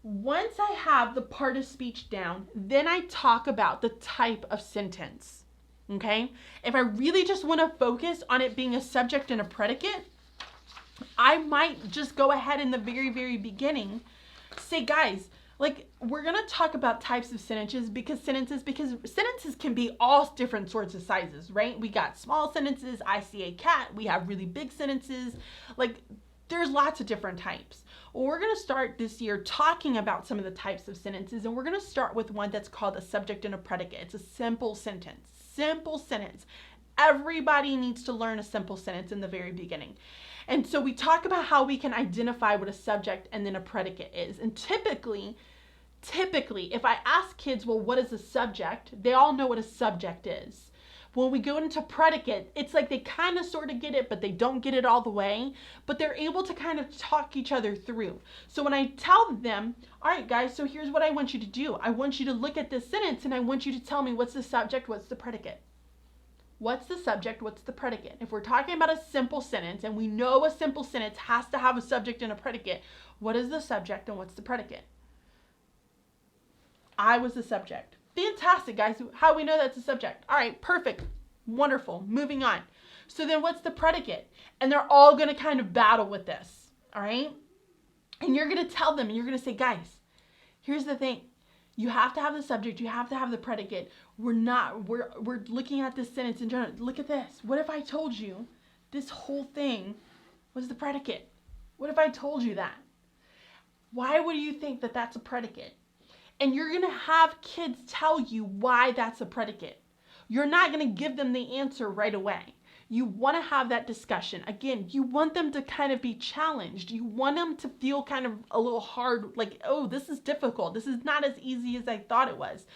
A: Once I have the part of speech down, then I talk about the type of sentence, okay? If I really just want to focus on it being a subject and a predicate, I might just go ahead in the very, very beginning, say, guys, we're going to talk about types of sentences because sentences can be all different sorts of sizes, right? We got small sentences, I see a cat, we have really big sentences, there's lots of different types. Well, we're going to start this year talking about some of the types of sentences, and we're going to start with one that's called a subject and a predicate. It's a simple sentence. Everybody needs to learn a simple sentence in the very beginning. And so we talk about how we can identify what a subject and then a predicate is. And typically, if I ask kids, well, what is a subject? They all know what a subject is. When we go into predicate, it's like they kind of sort of get it, but they don't get it all the way. But they're able to kind of talk each other through. So when I tell them, all right, guys, so here's what I want you to do. I want you to look at this sentence and I want you to tell me what's the subject, what's the predicate. What's the subject? What's the predicate? If we're talking about a simple sentence and we know a simple sentence has to have a subject and a predicate, what is the subject and what's the predicate? I was the subject. Fantastic, guys. How do we know that's a subject? All right, perfect. Wonderful. Moving on. So then what's the predicate? And they're all going to kind of battle with this. All right? And you're going to tell them, and you're going to say, guys, here's the thing. You have to have the subject. You have to have the predicate. We're looking at this sentence in general. Look at this. What if I told you this whole thing was the predicate? What if I told you that? Why would you think that that's a predicate? And you're going to have kids tell you why that's a predicate. You're not going to give them the answer right away. You want to have that discussion. Again, you want them to kind of be challenged. You want them to feel kind of a little hard, like, oh, this is difficult. This is not as easy as I thought it was.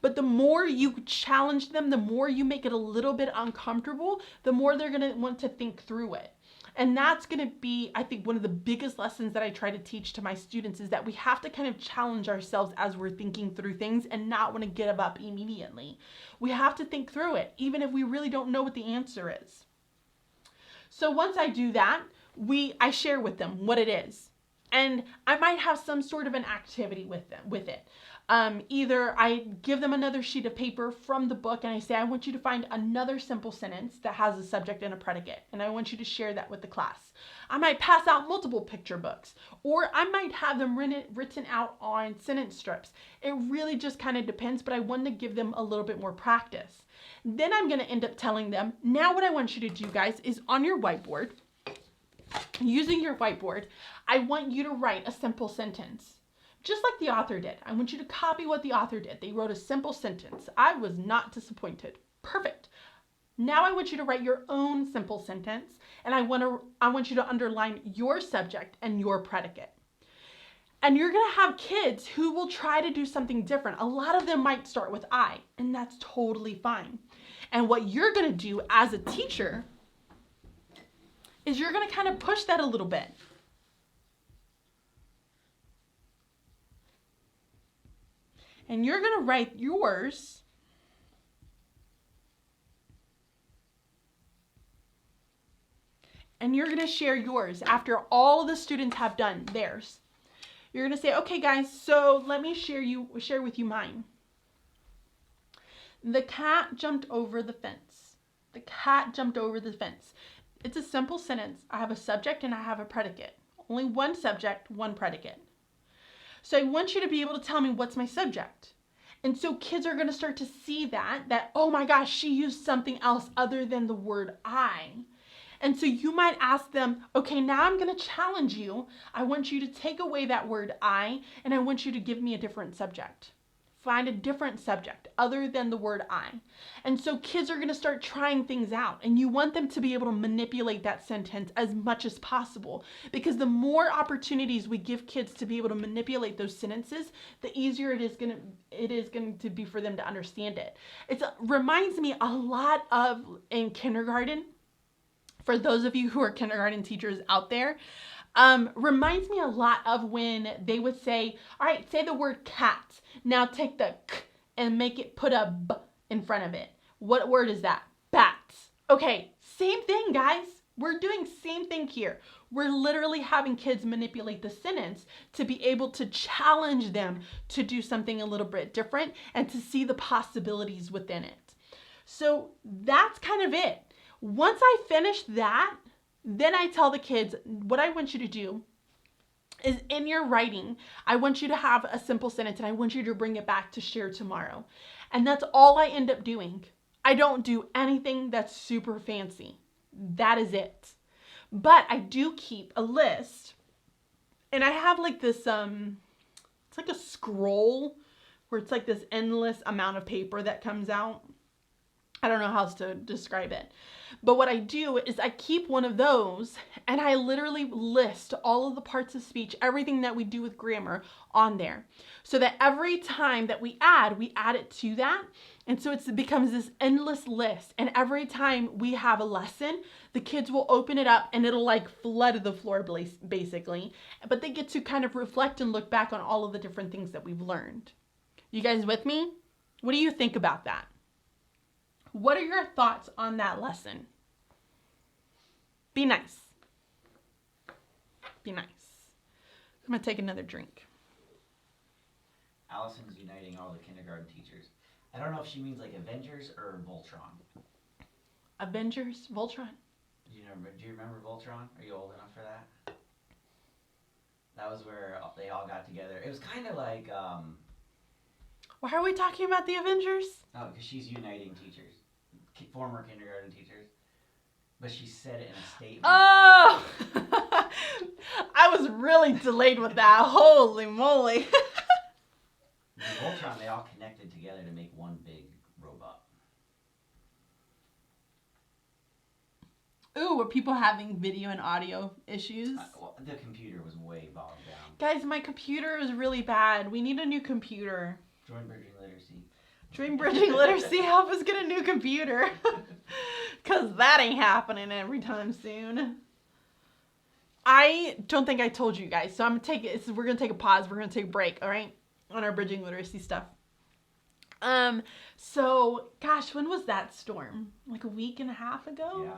A: But the more you challenge them, the more you make it a little bit uncomfortable, the more they're going to want to think through it. And that's going to be, I think, one of the biggest lessons that I try to teach to my students is that we have to kind of challenge ourselves as we're thinking through things and not want to give up immediately. We have to think through it, even if we really don't know what the answer is. So once I do that, I share with them what it is. And I might have some sort of an activity with it. Either I give them another sheet of paper from the book and I say, I want you to find another simple sentence that has a subject and a predicate. And I want you to share that with the class. I might pass out multiple picture books, or I might have them written out on sentence strips. It really just kind of depends, but I want to give them a little bit more practice. Then I'm going to end up telling them, now what I want you to do, guys, is on your whiteboard, using your whiteboard, I want you to write a simple sentence. Just like the author did. I want you to copy what the author did. They wrote a simple sentence. I was not disappointed. Perfect. Now I want you to write your own simple sentence, and I want you to underline your subject and your predicate. And you're going to have kids who will try to do something different. A lot of them might start with I, and that's totally fine. And what you're going to do as a teacher is you're going to kind of push that a little bit. And you're going to write yours and you're going to share yours after all the students have done theirs. You're going to say, okay, guys, so let me share with you mine. The cat jumped over the fence. The cat jumped over the fence. It's a simple sentence. I have a subject and I have a predicate. Only one subject, one predicate. So I want you to be able to tell me what's my subject. And so kids are going to start to see that, oh my gosh, she used something else other than the word I. And so you might ask them, okay, now I'm going to challenge you. I want you to take away that word I, and I want you to give me a different subject. Find a different subject other than the word I. And so kids are going to start trying things out, and you want them to be able to manipulate that sentence as much as possible, because the more opportunities we give kids to be able to manipulate those sentences, the easier it is going to be for them to understand it. It reminds me a lot of in kindergarten. For those of you who are kindergarten teachers out there, reminds me a lot of when they would say, all right, say the word cat. Now take the k and put a b in front of it. What word is that? Bats. Okay, same thing, guys. We're doing same thing here. We're literally having kids manipulate the sentence to be able to challenge them to do something a little bit different and to see the possibilities within it. So that's kind of it. Once I finish that, then I tell the kids, what I want you to do is in your writing, I want you to have a simple sentence and I want you to bring it back to share tomorrow. And that's all I end up doing. I don't do anything that's super fancy. That is it. But I do keep a list, and I have like this, it's like a scroll where it's like this endless amount of paper that comes out. I don't know how else to describe it. But what I do is I keep one of those and I literally list all of the parts of speech, everything that we do with grammar on there. So that every time that we add it to that. And so it becomes this endless list. And every time we have a lesson, the kids will open it up and it'll like flood the floor basically. But they get to kind of reflect and look back on all of the different things that we've learned. You guys with me? What do you think about that? What are your thoughts on that lesson? Be nice. Be nice. I'm going to take another drink.
B: Allison's uniting all the kindergarten teachers. I don't know if she means like Avengers or Voltron.
A: Avengers? Voltron?
B: Do you remember Voltron? Are you old enough for that? That was where they all got together. It was kind of like,
A: Why are we talking about the Avengers?
B: oh, because she's uniting teachers, former kindergarten teachers. But she said it in a statement.
A: Oh! I was really delayed with that. Holy moly.
B: In Voltron, they all connected together to make one big robot.
A: Ooh, were people having video and audio issues?
B: Well, the computer was way bogged down.
A: Guys, my computer is really bad. We need a new computer.
B: Join Bridging Literacy.
A: Dream Bridging Literacy, help us get a new computer. Because that ain't happening every time soon. I don't think I told you guys, so we're going to take a pause. We're going to take a break, all right, on our Bridging Literacy stuff. So, gosh, when was that storm? Like a week and a half ago?
B: Yeah.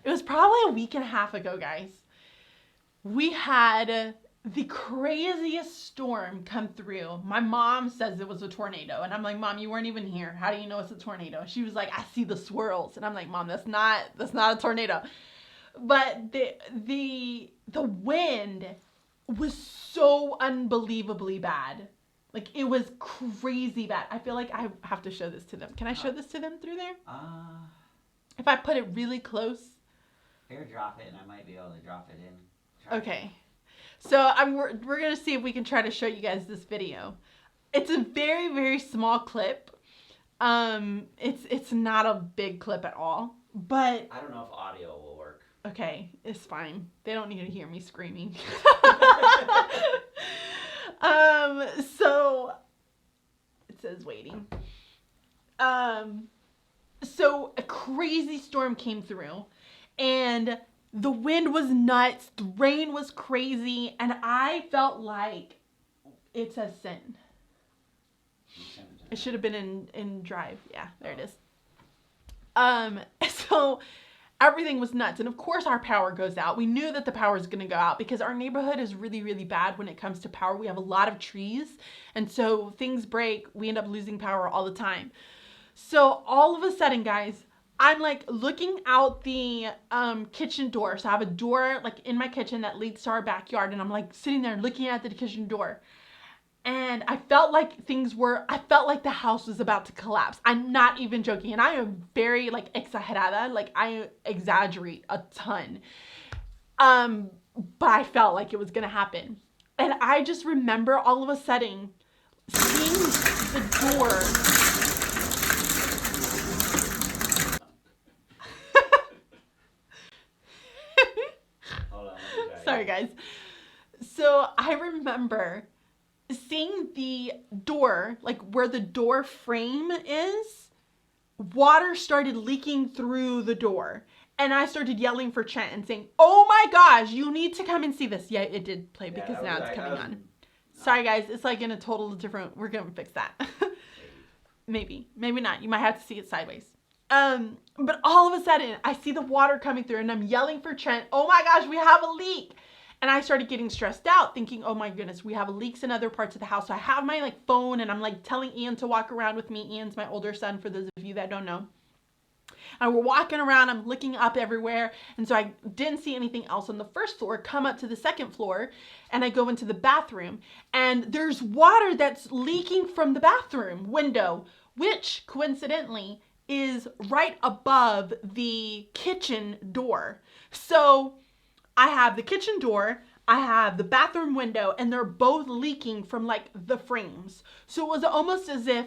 A: It was probably a week and a half ago, guys. We had the craziest storm come through. My mom says it was a tornado. And I'm like, Mom, you weren't even here. How do you know it's a tornado? She was like, I see the swirls. And I'm like, Mom, that's not a tornado. But the wind was so unbelievably bad. Like, it was crazy bad. I feel like I have to show this to them. Can I show this to them through there? If I put it really close.
B: AirDrop it and I might be able to drop it in.
A: Okay. So we're going to see if we can try to show you guys this video. It's a very, very small clip. It's not a big clip at all, but
B: I don't know if audio will work.
A: okay, it's fine. They don't need to hear me screaming. So it says waiting. So a crazy storm came through and the wind was nuts, the rain was crazy, and I felt like it says send. It should have been in drive. Yeah, there it is. So everything was nuts. And of course our power goes out. We knew that the power is going to go out because our neighborhood is really, really bad when it comes to power. We have a lot of trees. And so things break. We end up losing power all the time. So all of a sudden, guys, I'm like looking out the kitchen door. So I have a door like in my kitchen that leads to our backyard. And I'm like sitting there looking at the kitchen door. And I felt like the house was about to collapse. I'm not even joking. And I am very like exagerada. Like I exaggerate a ton. But I felt like it was going to happen. And I just remember all of a sudden seeing the door.
B: Hold on, let me try
A: Sorry,
B: again.
A: guys. So I remember seeing the door, like where the door frame is, water started leaking through the door. And I started yelling for Trent and saying, oh my gosh, you need to come and see this. Yeah, it did play because now it's coming on. Sorry, guys. It's like in a total different, we're going to fix that. Maybe not. You might have to see it sideways. But all of a sudden I see the water coming through and I'm yelling for Trent, oh my gosh, we have a leak. And I started getting stressed out thinking, oh my goodness, we have leaks in other parts of the house. So I have my like phone and I'm like telling Ian to walk around with me. Ian's my older son, for those of you that don't know. And we're walking around, I'm looking up everywhere. And so I didn't see anything else on the first floor, come up to the second floor and I go into the bathroom and there's water that's leaking from the bathroom window, which coincidentally is right above the kitchen door. So I have the kitchen door, I have the bathroom window, and they're both leaking from like the frames. So it was almost as if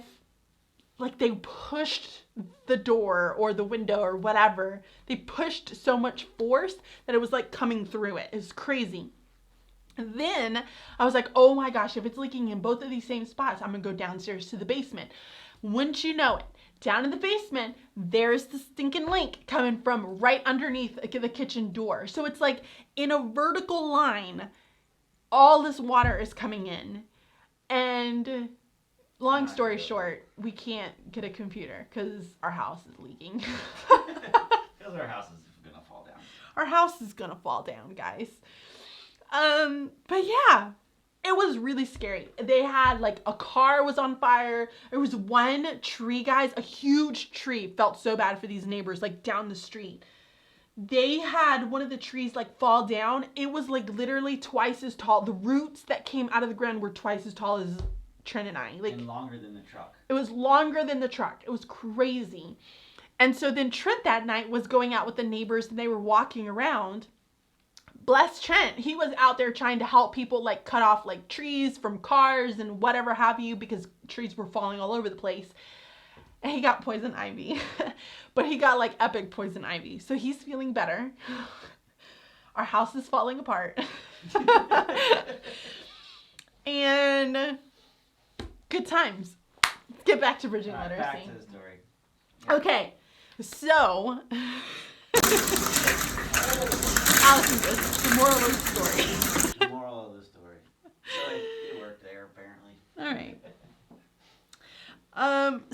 A: like they pushed the door or the window or whatever. They pushed so much force that it was like coming through it. It was crazy. And then I was like, oh my gosh, if it's leaking in both of these same spots, I'm gonna go downstairs to the basement. Wouldn't you know it, down in the basement, there's the stinking leak coming from right underneath the kitchen door. So it's like in a vertical line, all this water is coming in. And long
B: Not
A: story
B: really.
A: short, we can't get a computer because our house is leaking.
B: Because our house is gonna fall down.
A: Our house is gonna fall down, guys. But yeah, it was really scary. They had like a car was on fire. There was one tree, guys, a huge tree. Felt so bad for these neighbors, like down the street. They had one of the trees like fall down. It was like literally twice as tall. The roots that came out of the ground were twice as tall as Trent and I. Like,
B: And longer than the truck.
A: it was longer than the truck. It was crazy. And so then Trent that night was going out with the neighbors and they were walking around. Bless Trent. He was out there trying to help people like cut off like trees from cars and whatever have you because trees were falling all over the place. And he got poison ivy. But he got like epic poison ivy. So he's feeling better. Our house is falling apart. And good times. Let's get back to bridging literacy.
B: Back to the story.
A: Okay, so Allison goes, the moral of the story.
B: The moral of the story. So it worked there, apparently.
A: All right.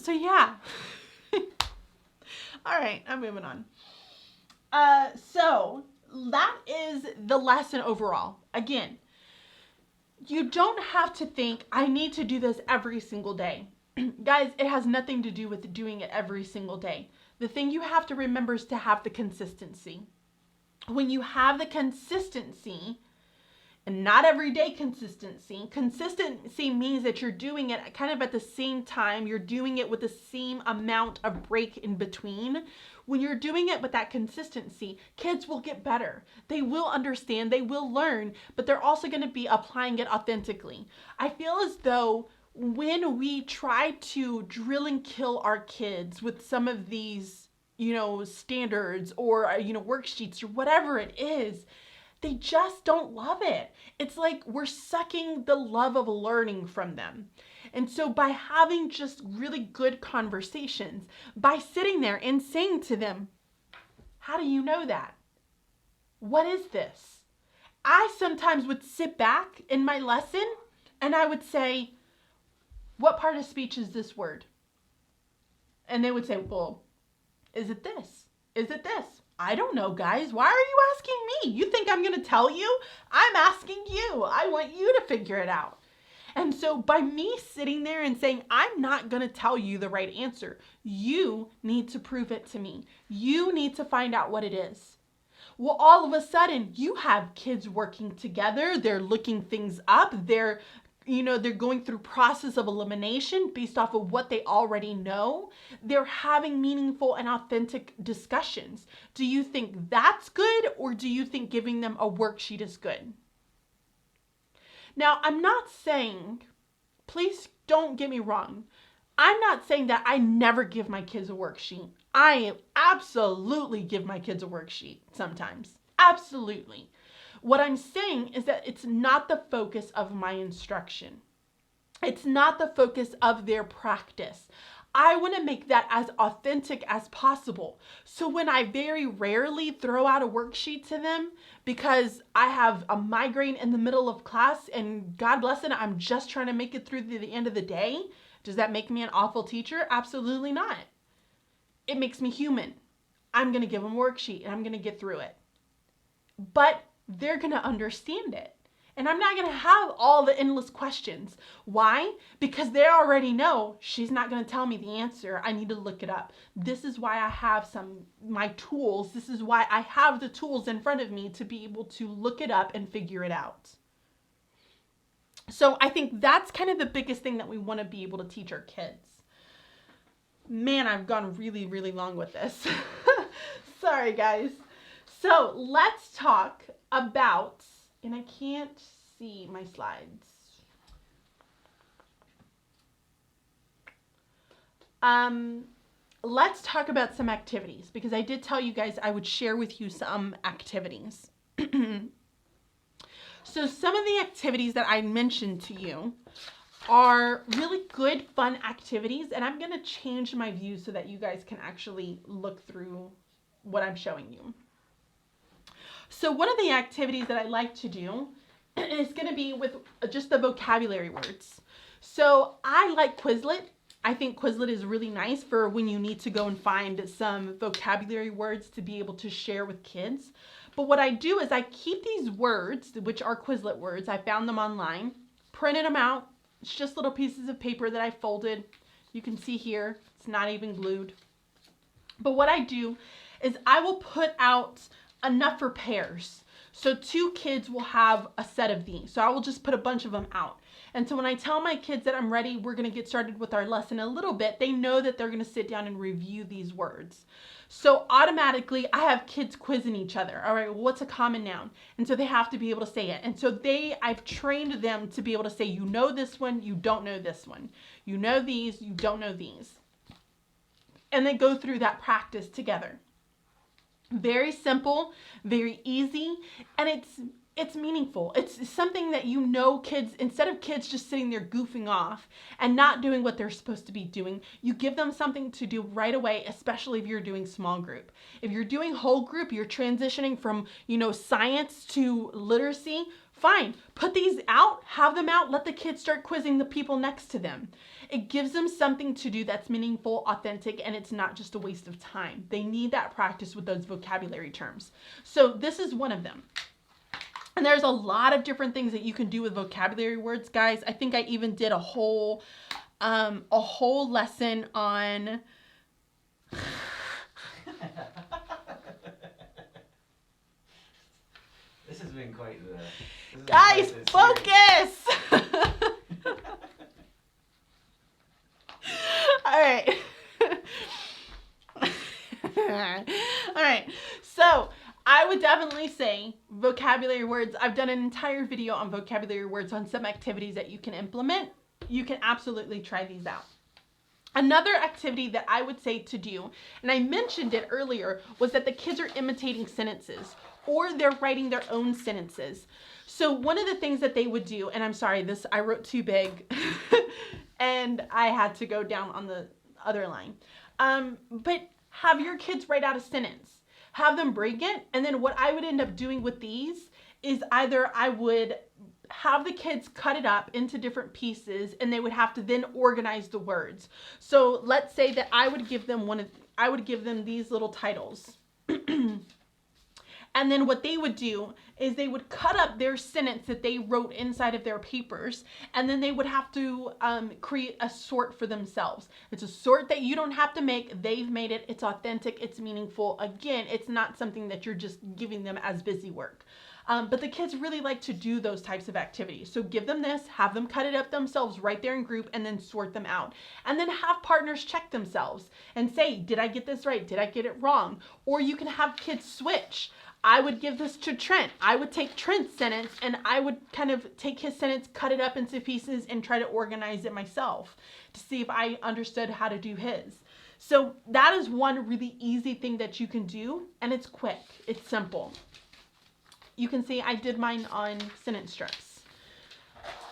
A: So yeah. All right, I'm moving on. So that is the lesson overall. Again, you don't have to think, I need to do this every single day. Guys, it has nothing to do with doing it every single day. The thing you have to remember is to have the consistency. When you have the consistency, and not everyday consistency, consistency means that you're doing it kind of at the same time, you're doing it with the same amount of break in between. When you're doing it with that consistency, kids will get better. They will understand, they will learn, but they're also going to be applying it authentically. I feel as though when we try to drill and kill our kids with some of these, standards or, worksheets or whatever it is, they just don't love it. It's like we're sucking the love of learning from them. And so by having just really good conversations, by sitting there and saying to them, how do you know that? What is this? I sometimes would sit back in my lesson and I would say, what part of speech is this word? And they would say, well, is it this? Is it this? I don't know, guys. Why are you asking me? You think I'm going to tell you? I'm asking you. I want you to figure it out. And so by me sitting there and saying, I'm not going to tell you the right answer. You need to prove it to me. You need to find out what it is. Well, all of a sudden you have kids working together. They're looking things up. They're going through process of elimination based off of what they already know. They're having meaningful and authentic discussions. Do you think that's good, or do you think giving them a worksheet is good? Now, I'm not saying, please don't get me wrong, I'm not saying that I never give my kids a worksheet. I absolutely give my kids a worksheet sometimes. Absolutely. What I'm saying is that it's not the focus of my instruction. It's not the focus of their practice. I want to make that as authentic as possible. So when I very rarely throw out a worksheet to them because I have a migraine in the middle of class and God bless it, I'm just trying to make it through to the end of the day, does that make me an awful teacher? Absolutely not. It makes me human. I'm going to give them a worksheet and I'm going to get through it. But they're going to understand it. And I'm not going to have all the endless questions. Why? Because they already know she's not going to tell me the answer. I need to look it up. This is why I have my tools. This is why I have the tools in front of me to be able to look it up and figure it out. So I think that's kind of the biggest thing that we want to be able to teach our kids. Man, I've gone really, really long with this. Sorry, guys. So let's talk about, and I can't see my slides. Let's talk about some activities, because I did tell you guys I would share with you some activities. So some of the activities that I mentioned to you are really good, fun activities, and I'm going to change my view so that you guys can actually look through what I'm showing you. So one of the activities that I like to do is going to be with just the vocabulary words. So I like Quizlet. I think Quizlet is really nice for when you need to go and find some vocabulary words to be able to share with kids. But what I do is I keep these words, which are Quizlet words, I found them online, printed them out. It's just little pieces of paper that I folded. You can see here, it's not even glued. But what I do is I will put out enough for pairs. So 2 kids will have a set of these. So I will just put a bunch of them out. And so when I tell my kids that I'm ready, we're going to get started with our lesson a little bit, they know that they're going to sit down and review these words. So automatically I have kids quizzing each other. All right, what's a common noun? And so they have to be able to say it. And so I've trained them to be able to say, you know this one, you don't know this one. You know these, you don't know these. And they go through that practice together. Very simple, very easy, and it's meaningful. It's something that kids, instead of kids just sitting there goofing off and not doing what they're supposed to be doing, you give them something to do right away, especially if you're doing small group. If you're doing whole group, you're transitioning from, science to literacy, fine. Put these out, have them out, let the kids start quizzing the people next to them. It gives them something to do that's meaningful, authentic, and it's not just a waste of time. They need that practice with those vocabulary terms. So this is one of them. And there's a lot of different things that you can do with vocabulary words, guys. I think I even did a whole lesson on...
B: This has been quite the...
A: Guys, focus! All right. All right. So I would definitely say vocabulary words. I've done an entire video on vocabulary words on some activities that you can implement. You can absolutely try these out. Another activity that I would say to do, and I mentioned it earlier, was that the kids are imitating sentences or they're writing their own sentences. So one of the things that they would do, and I'm sorry, I wrote too big and I had to go down on the other line. But have your kids write out a sentence. Have them break it, and then what I would end up doing with these is either I would have the kids cut it up into different pieces and they would have to then organize the words. So let's say that I would give them these little titles. And then what they would do is they would cut up their sentence that they wrote inside of their papers, and then they would have to create a sort for themselves. It's a sort that you don't have to make. They've made it. It's authentic. It's meaningful. Again, it's not something that you're just giving them as busy work. But the kids really like to do those types of activities. So give them this, have them cut it up themselves right there in group, and then sort them out. And then have partners check themselves and say, did I get this right? Did I get it wrong? Or you can have kids switch. I would give this to Trent. I would take Trent's sentence and I would kind of take his sentence, cut it up into pieces, and try to organize it myself to see if I understood how to do his. So that is one really easy thing that you can do, and it's quick. It's simple. You can see I did mine on sentence strips.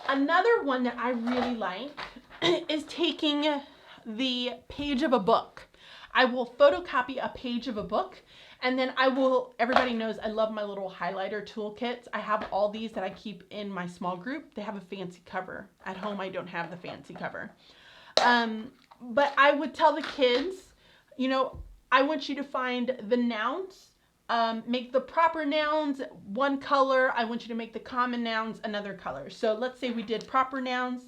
A: Another one that I really like is taking the page of a book. I will photocopy a page of a book, and then everybody knows I love my little highlighter toolkits. I have all these that I keep in my small group. They have a fancy cover. At home, I don't have the fancy cover. But I would tell the kids, I want you to find the nouns. Make the proper nouns one color. I want you to make the common nouns another color. So let's say we did proper nouns.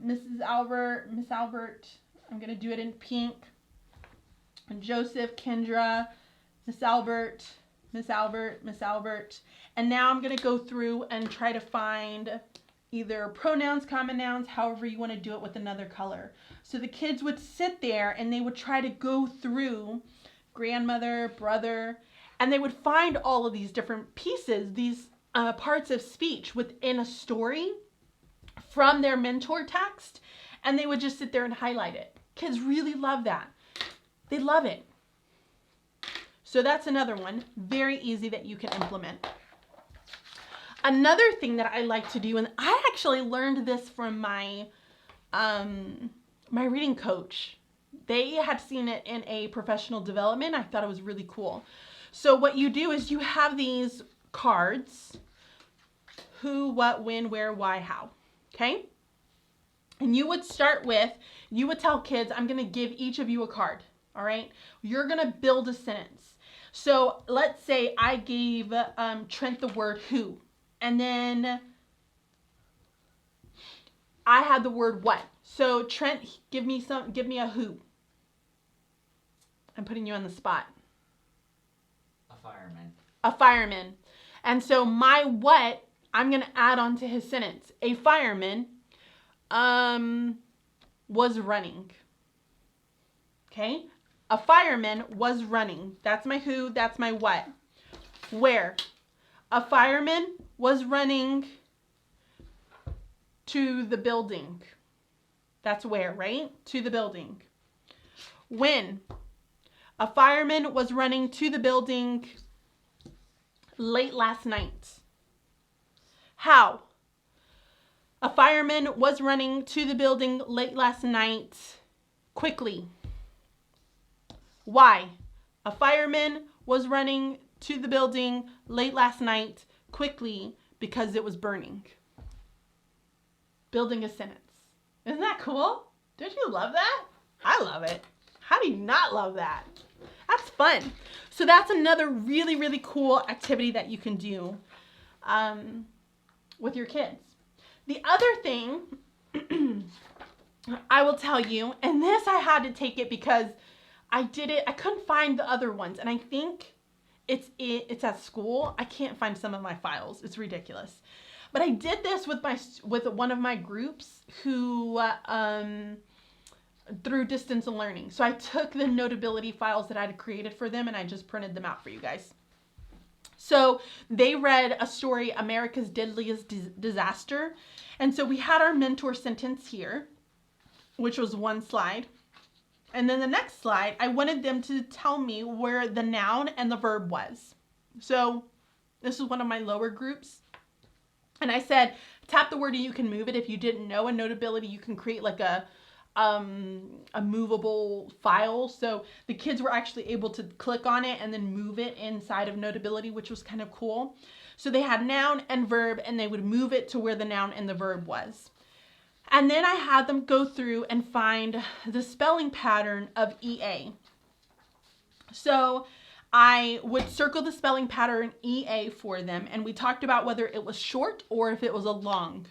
A: Miss Albert, I'm going to do it in pink. And Joseph, Kendra, Miss Albert, Miss Albert, Miss Albert. And now I'm going to go through and try to find either pronouns, common nouns, however you want to do it with another color. So the kids would sit there and they would try to go through grandmother, brother, and they would find all of these different pieces, these parts of speech within a story from their mentor text, and they would just sit there and highlight it. Kids really love that. They love it. So that's another one, very easy that you can implement. Another thing that I like to do, and I actually learned this from my reading coach. They had seen it in a professional development. I thought it was really cool. So what you do is you have these cards, who, what, when, where, why, how, okay? And you would tell kids, I'm going to give each of you a card. All right. You're going to build a sentence. So let's say I gave Trent the word who. And then I had the word what. So Trent, give me a who. I'm putting you on the spot.
B: A fireman.
A: A fireman. And so my what, I'm going to add on to his sentence. A fireman was running. Okay? A fireman was running. That's my who, that's my what. Where? A fireman was running to the building. That's where, right? To the building. When? A fireman was running to the building late last night. How? A fireman was running to the building late last night quickly. Why? A fireman was running to the building late last night quickly because it was burning. Building a sentence. Isn't that cool? Don't you love that? I love it. How do you not love that? That's fun. So that's another really, really cool activity that you can do with your kids. The other thing I will tell you, and this I had to take it because I couldn't find the other ones, and I think it's at school. I can't find some of my files. It's ridiculous. But I did this with one of my groups who through distance learning. So I took the Notability files that I had created for them and I just printed them out for you guys. So they read a story, America's Deadliest Disaster. And so we had our mentor sentence here, which was one slide. And then the next slide, I wanted them to tell me where the noun and the verb was. So this is one of my lower groups. And I said, tap the word and you can move it. If you didn't know, in Notability, you can create like a movable file. So the kids were actually able to click on it and then move it inside of Notability, which was kind of cool. So they had noun and verb and they would move it to where the noun and the verb was. And then I had them go through and find the spelling pattern of EA. So I would circle the spelling pattern EA for them, and we talked about whether it was short or if it was a long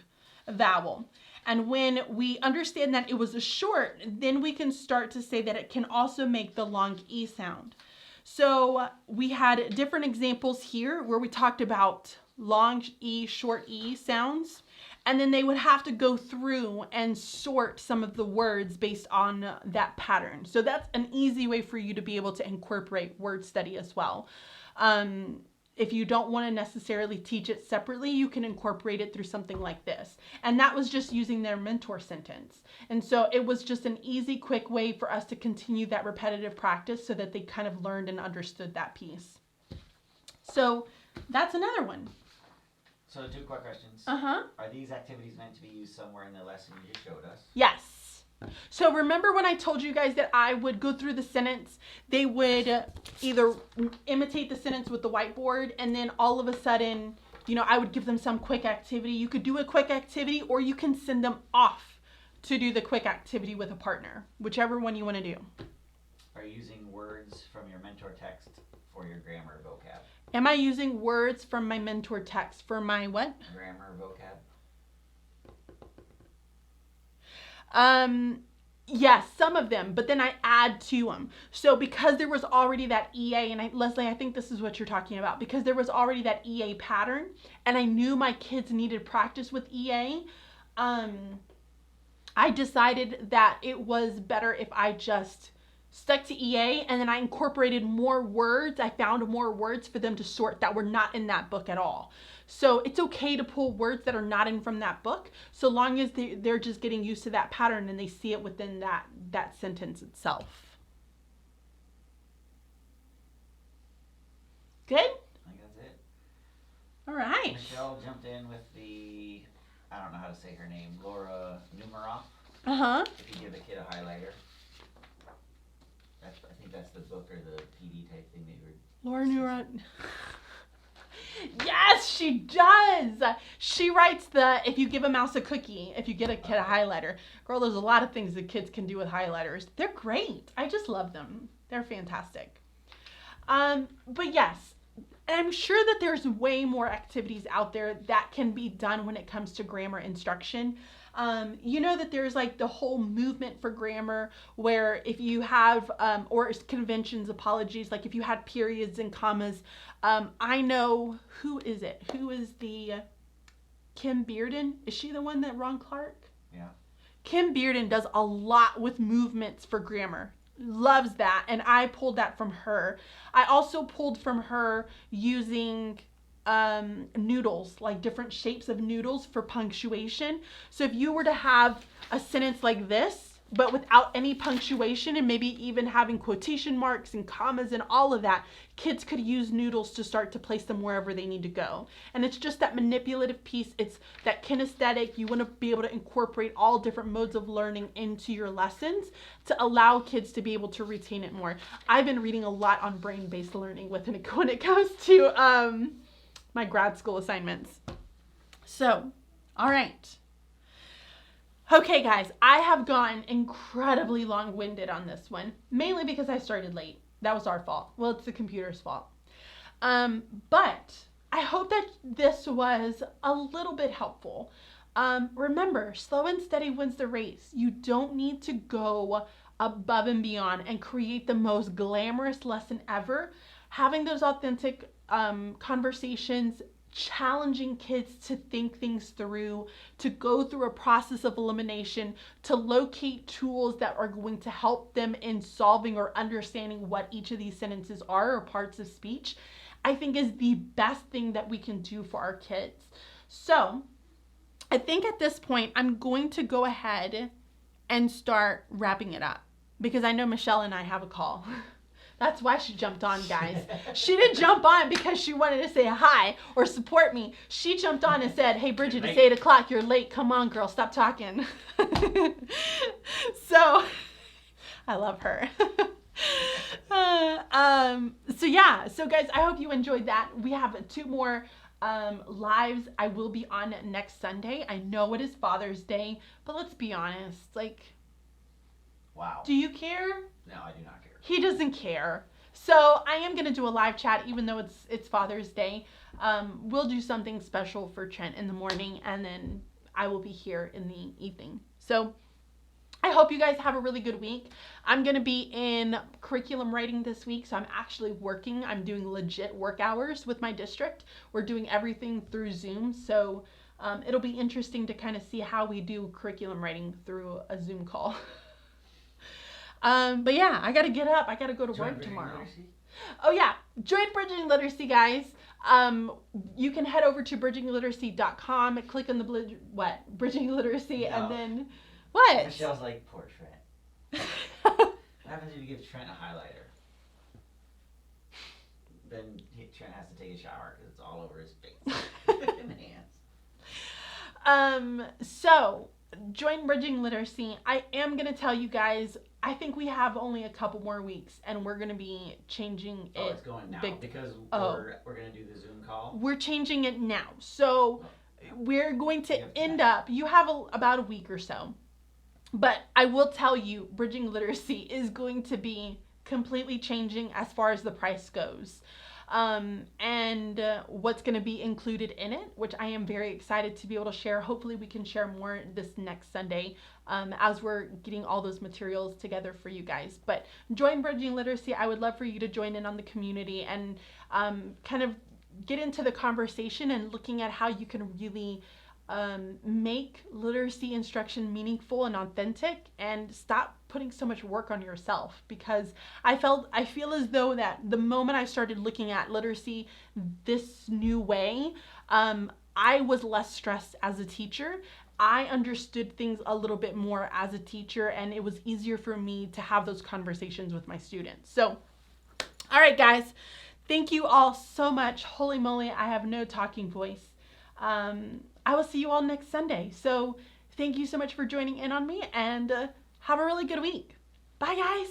A: vowel. And when we understand that it was a short, then we can start to say that it can also make the long E sound. So we had different examples here where we talked about long E, short E sounds. And then they would have to go through and sort some of the words based on that pattern. So that's an easy way for you to be able to incorporate word study as well. If you don't want to necessarily teach it separately, you can incorporate it through something like this. And that was just using their mentor sentence. And so it was just an easy, quick way for us to continue that repetitive practice so that they kind of learned and understood that piece. So that's another one.
B: So 2 quick questions.
A: Uh-huh.
B: Are these activities meant to be used somewhere in the lesson you just showed us?
A: Yes. So remember when I told you guys that I would go through the sentence, they would either imitate the sentence with the whiteboard and then all of a sudden, I would give them some quick activity. You could do a quick activity or you can send them off to do the quick activity with a partner, whichever one you want to do.
B: Are you using words from your mentor text for your grammar vocab?
A: Am I using words from my mentor text for my what?
B: Grammar vocab.
A: Yes, some of them, but then I add to them. So because there was already that EA, and Leslie, I think this is what you're talking about, because there was already that EA pattern, and I knew my kids needed practice with EA, I decided that it was better if I just stuck to EA and then I incorporated more words. I found more words for them to sort that were not in that book at all. So it's okay to pull words that are not in from that book, so long as they're just getting used to that pattern and they see it within that sentence itself. Good?
B: I think that's it.
A: All right.
B: Michelle jumped in with the, I don't know how to say her name, Laura Numeroff.
A: Uh-huh.
B: If you give a kid a highlighter. I think that's the book or the PD type thing they were.
A: Laura Neuron. Yes, she does. She writes if you give a mouse a cookie, if you get a kid a highlighter. Girl, there's a lot of things that kids can do with highlighters. They're great. I just love them. They're fantastic. But yes, and I'm sure that there's way more activities out there that can be done when it comes to grammar instruction. You know that there's like the whole movement for grammar where if you have, or conventions, apologies, like if you had periods and commas, I know, who is it? Who is the, Kim Bearden? Is she the one that Ron Clark?
B: Yeah.
A: Kim Bearden does a lot with movements for grammar. Loves that, and I pulled that from her. I also pulled from her using noodles, like different shapes of noodles for punctuation. So if you were to have a sentence like this, but without any punctuation and maybe even having quotation marks and commas and all of that, kids could use noodles to start to place them wherever they need to go. And it's just that manipulative piece. It's that kinesthetic. You want to be able to incorporate all different modes of learning into your lessons to allow kids to be able to retain it more. I've been reading a lot on brain-based learning when it comes to my grad school assignments. So, all right. Okay, guys, I have gone incredibly long-winded on this one, mainly because I started late. That was our fault. Well, it's the computer's fault. But I hope that this was a little bit helpful. Remember, slow and steady wins the race. You don't need to go above and beyond and create the most glamorous lesson ever. Having those authentic conversations, challenging kids to think things through, to go through a process of elimination, to locate tools that are going to help them in solving or understanding what each of these sentences are or parts of speech, I think is the best thing that we can do for our kids. So I think at this point, I'm going to go ahead and start wrapping it up because I know Michelle and I have a call. That's why she jumped on, guys. She didn't jump on because she wanted to say hi or support me. She jumped on and said, hey, Bridget, it's 8 o'clock. You're late. Come on, girl. Stop talking. So, I love her. So guys, I hope you enjoyed that. We have 2 more lives. I will be on next Sunday. I know it is Father's Day, but let's be honest. Like,
B: wow.
A: Do you care?
B: No, I do not care.
A: He doesn't care. So I am going to do a live chat even though it's Father's Day. We'll do something special for Trent in the morning and then I will be here in the evening. So I hope you guys have a really good week. I'm going to be in curriculum writing this week, so I'm actually working. I'm doing legit work hours with my district. We're doing everything through Zoom, so it'll be interesting to kind of see how we do curriculum writing through a Zoom call. But yeah, I got to get up. I got to go to work tomorrow. Oh yeah, join Bridging Literacy, guys. You can head over to bridgingliteracy.com, click on the Bridging Literacy, no. And then what?
B: Michelle's like, poor Trent. What happens if you give Trent a highlighter? Then Trent has to take a shower because it's all over his face and hands.
A: So join Bridging Literacy. I am going to tell you guys, I think we have only a couple more weeks and we're going to be changing it.
B: Oh, it's going now because we're going to do the Zoom call.
A: We're changing it now. So we're going to end up, you have about a week or so. But I will tell you, Bridging Literacy is going to be completely changing as far as the price goes. And what's going to be included in it, which I am very excited to be able to share. Hopefully we can share more this next Sunday as we're getting all those materials together for you guys. But join Bridging Literacy. I would love for you to join in on the community and kind of get into the conversation and looking at how you can really make literacy instruction meaningful and authentic and stop putting so much work on yourself, because I feel as though that the moment I started looking at literacy this new way, I was less stressed as a teacher. I understood things a little bit more as a teacher and it was easier for me to have those conversations with my students. So, all right, guys, thank you all so much. Holy moly, I have no talking voice. I will see you all next Sunday. So thank you so much for joining in on me and have a really good week. Bye, guys.